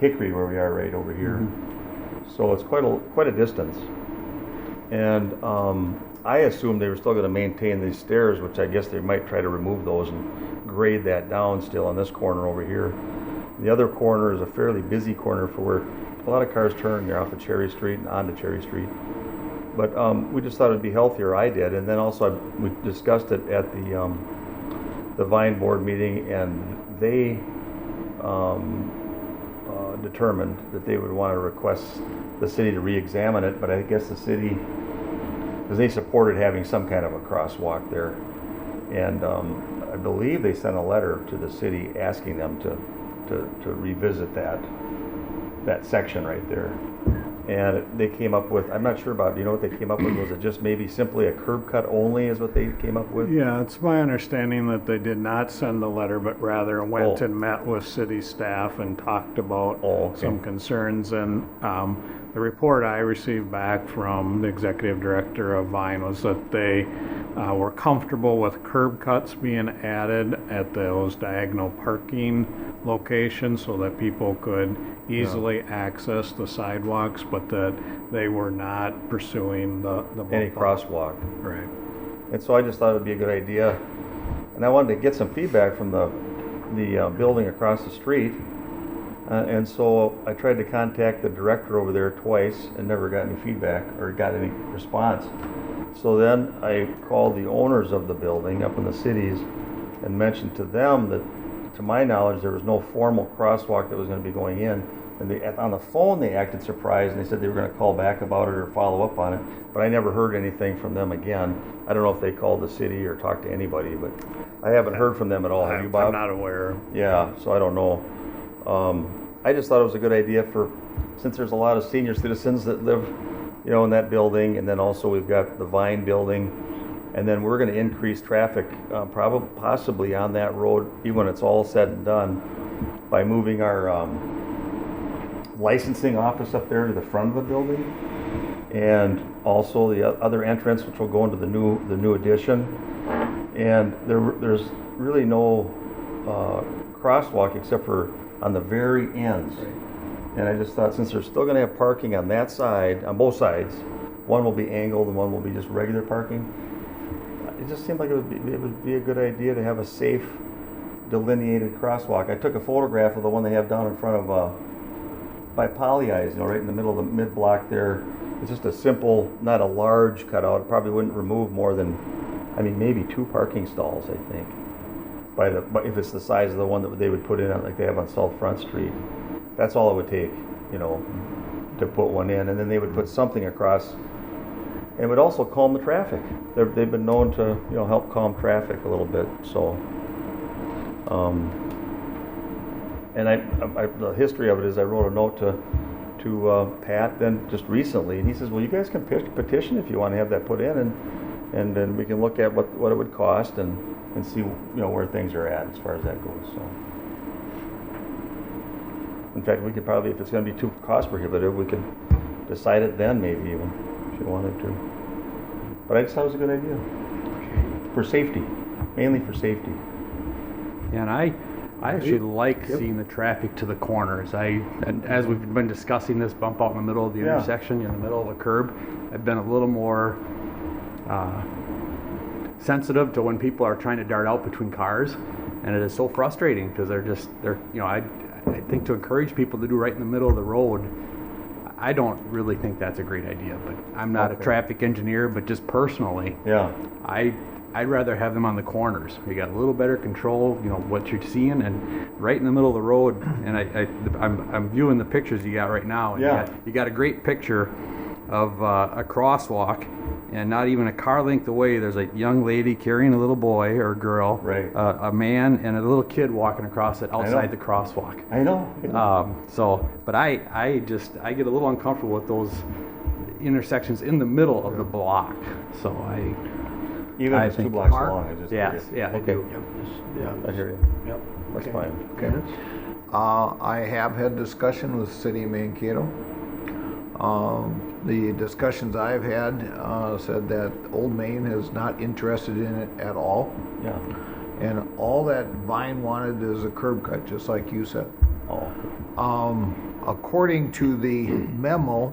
Hickory, where we are right over here. Mm-hmm. So it's quite a distance. And I assumed they were still going to maintain these stairs, which I guess they might try to remove those and grade that down still on this corner over here. The other corner is a fairly busy corner for where a lot of cars turn there off of Cherry Street and onto Cherry Street. But we just thought it'd be healthier, I did, and then also we discussed it at the Vine Board meeting, and they determined that they would want to request the city to re-examine it, but I guess the city, because they supported having some kind of a crosswalk there, and I believe they sent a letter to the city asking them to revisit that section right there. And they came up with, I'm not sure about, do you know what they came up with? Was it just maybe simply a curb cut only is what they came up with? Yeah, it's my understanding that they did not send the letter, but rather went Oh. and met with city staff and talked about some concerns. And the report I received back from the executive director of Vine was that they were comfortable with curb cuts being added at those diagonal parking locations so that people could easily access the sidewalks, but that they were not pursuing the Any bump out. crosswalk. Right. And so I just thought it'd be a good idea. And I wanted to get some feedback from the building across the street. And so I tried to contact the director over there twice and never got any feedback or got any response. So then I called the owners of the building up in the cities and mentioned to them that, to my knowledge, there was no formal crosswalk that was going to be going in. And on the phone, they acted surprised and they said they were going to call back about it or follow up on it. But I never heard anything from them again. I don't know if they called the city or talked to anybody, but I haven't heard from them at all. Have you, Bob? I'm not aware. Yeah, so I don't know. I just thought it was a good idea since there's a lot of senior citizens that live, in that building, and then also we've got the Vine building, and then we're going to increase traffic, possibly on that road, even when it's all said and done, by moving our licensing office up there to the front of the building, and also the other entrance, which will go into the new addition. And there's really no crosswalk except for on the very ends. And I just thought, since they're still going to have parking on that side, on both sides, one will be angled and one will be just regular parking. It just seemed like it would be a good idea to have a safe, delineated crosswalk. I took a photograph of the one they have down in front of by Poly Eyes, right in the middle of the mid block there. It's just a simple, not a large cutout. It probably wouldn't remove more than, maybe 2 parking stalls, I think. But if it's the size of the one that they would put in, like they have on South Front Street, that's all it would take, to put one in, and then they would put something across, and would also calm the traffic. They've been known to, help calm traffic a little bit. So, and the history of it is I wrote a note to Pat then just recently, and he says, well, you guys can petition if you want to have that put in, and then we can look at what it would cost and see where things are at as far as that goes. So, in fact, we could probably, if it's going to be too cost prohibitive, we could decide it then, maybe even if you wanted to. But I just thought it was a good idea for safety, mainly for safety. And I actually like seeing the traffic to the corners. And as we've been discussing this bump out in the middle of the intersection, in the middle of a curb, I've been a little more sensitive to when people are trying to dart out between cars, and it is so frustrating because I think to encourage people to do right in the middle of the road, I don't really think that's a great idea. But I'm not a traffic engineer, but just personally, I'd rather have them on the corners. You got a little better control, what you're seeing, and right in the middle of the road. And I'm viewing the pictures you got right now. And you got a great picture of a crosswalk, and not even a car length away, there's a young lady carrying a little boy or girl, a man, and a little kid walking across it outside the crosswalk. I know. But I get a little uncomfortable with those intersections in the middle of the block. So even if it's 2 blocks long, I just okay. I hear you. Yep. That's fine. Okay. I have had discussion with City of Mankato. The discussions I've had said that Old Main is not interested in it at all. Yeah. And all that Vine wanted is a curb cut, just like you said. According to the memo,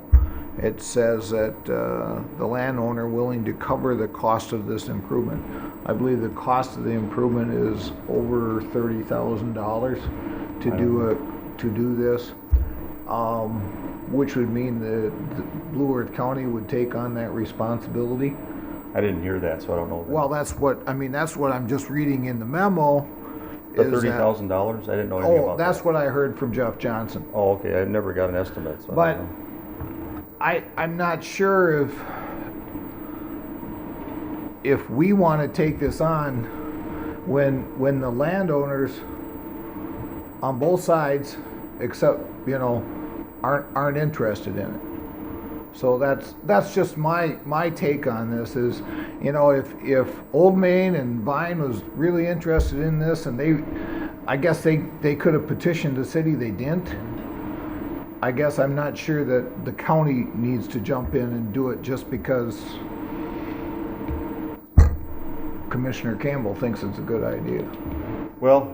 it says that the landowner willing to cover the cost of this improvement. I believe the cost of the improvement is over $30,000 to do this. which would mean the Blue Earth County would take on that responsibility. I didn't hear that, so I don't know. Well, that's what I'm just reading in the memo. The is that- $30,000? I didn't know anything about that. that's what I heard from Jeff Johnson. Oh, okay, I never got an estimate, so I But don't know. I'm not sure if we want to take this on when the landowners on both sides, except, aren't interested in it. So that's just my take on this is, if Old Main and Vine was really interested in this and I guess they could have petitioned the city, they didn't. I guess I'm not sure that the county needs to jump in and do it just because Commissioner Campbell thinks it's a good idea. Well,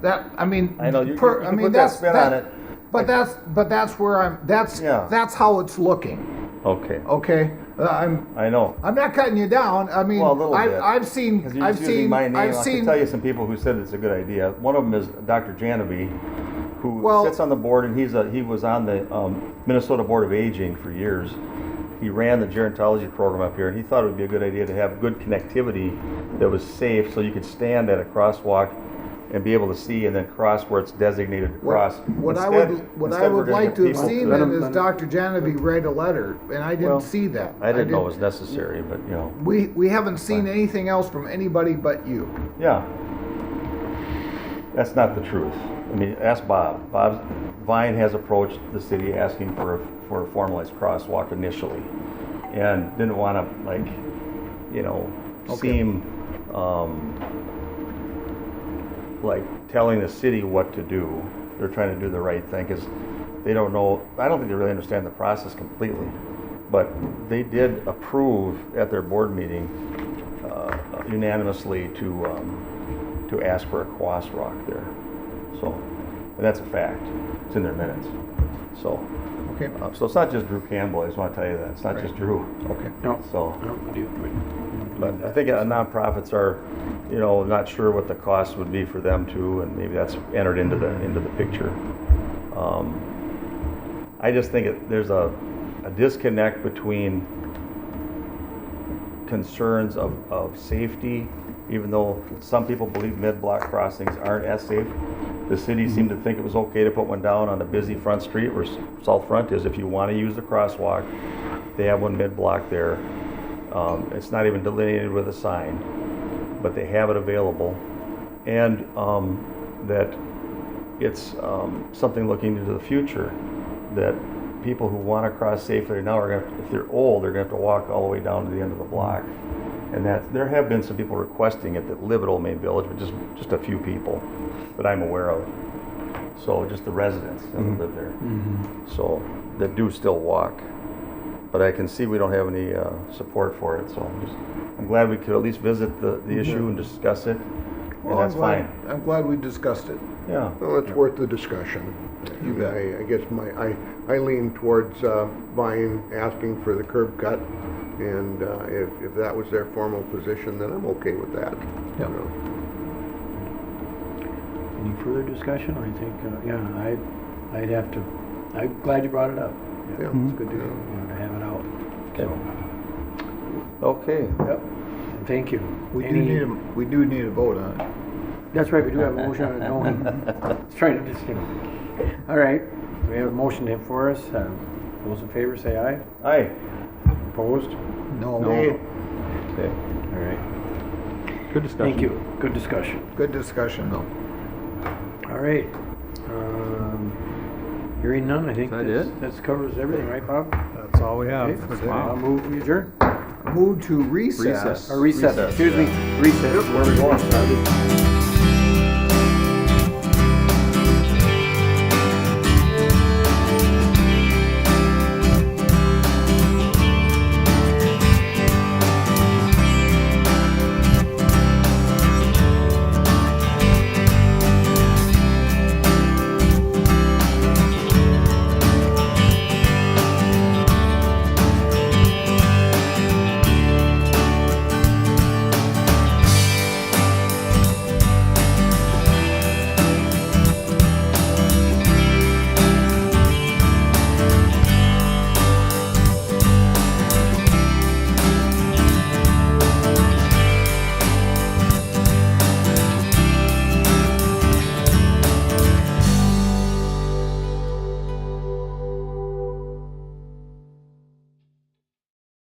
I know you can put that spin on it. But that's where that's how it's looking. Okay. Okay, I know. I'm not cutting you down. I mean, Well, a little bit. I've seen, 'Cause you're just using my name. I can tell you some people who said it's a good idea. One of them is Dr. Janaby, who sits on the board, and he was on the Minnesota Board of Aging for years. He ran the gerontology program up here, and he thought it would be a good idea to have good connectivity that was safe, so you could stand at a crosswalk and be able to see, and then cross where it's designated to cross. What I would like to have seen then is Dr. Janaby write a letter, and I didn't see that. I didn't know it was necessary, but We haven't seen anything else from anybody but you. Yeah. That's not the truth. I mean, ask Bob. Vine has approached the city asking for a formalized crosswalk initially, and didn't want to, seem like telling the city what to do. They're trying to do the right thing because they don't know. I don't think they really understand the process completely, but they did approve at their board meeting unanimously to ask for a crosswalk there. So, and that's a fact. It's in their minutes. So, okay. So it's not just Drew Campbell. I just want to tell you that it's not just Drew. Okay. No. So, but I think nonprofits are, not sure what the cost would be for them too, and maybe that's entered into the picture. I just think there's a disconnect between concerns of safety, even though some people believe mid-block crossings aren't as safe. The city seemed to think it was okay to put one down on a busy front street where South Front is. If you want to use the crosswalk, they have one mid-block there. It's not even delineated with a sign, but they have it available. And that it's something looking into the future, that people who want to cross safely now are going to, if they're old, they're going to have to walk all the way down to the end of the block. And that there have been some people requesting it that live at Old Main Village, but just a few people that I'm aware of. So just the residents that live there. So that do still walk. But I can see we don't have any support for it. So I'm glad we could at least visit the issue and discuss it. Well, and that's fine. I'm glad we discussed it. Yeah. Well, it's worth the discussion. You bet. I guess I lean towards Vine asking for the curb cut, and if that was their formal position, then I'm okay with that. Yep. Any further discussion? I think, I'd have to, I'm glad you brought it up. Yeah. It's good to have it out. Okay. Yep. And thank you. We do need a vote on it. That's right, we do have a motion on it, don't we? It's trying to just, All right, we have a motion here for us. Those in favor say aye. Aye. Opposed? No. Okay. All right. Good discussion. Thank you. Good discussion. Good discussion, though. All right. Hearing none, I think Is that it? that covers everything, right, Bob? That's all we have. Okay. I'll move we adjourn. Move to recess. Or recess, excuse me. Recess. Where are we going?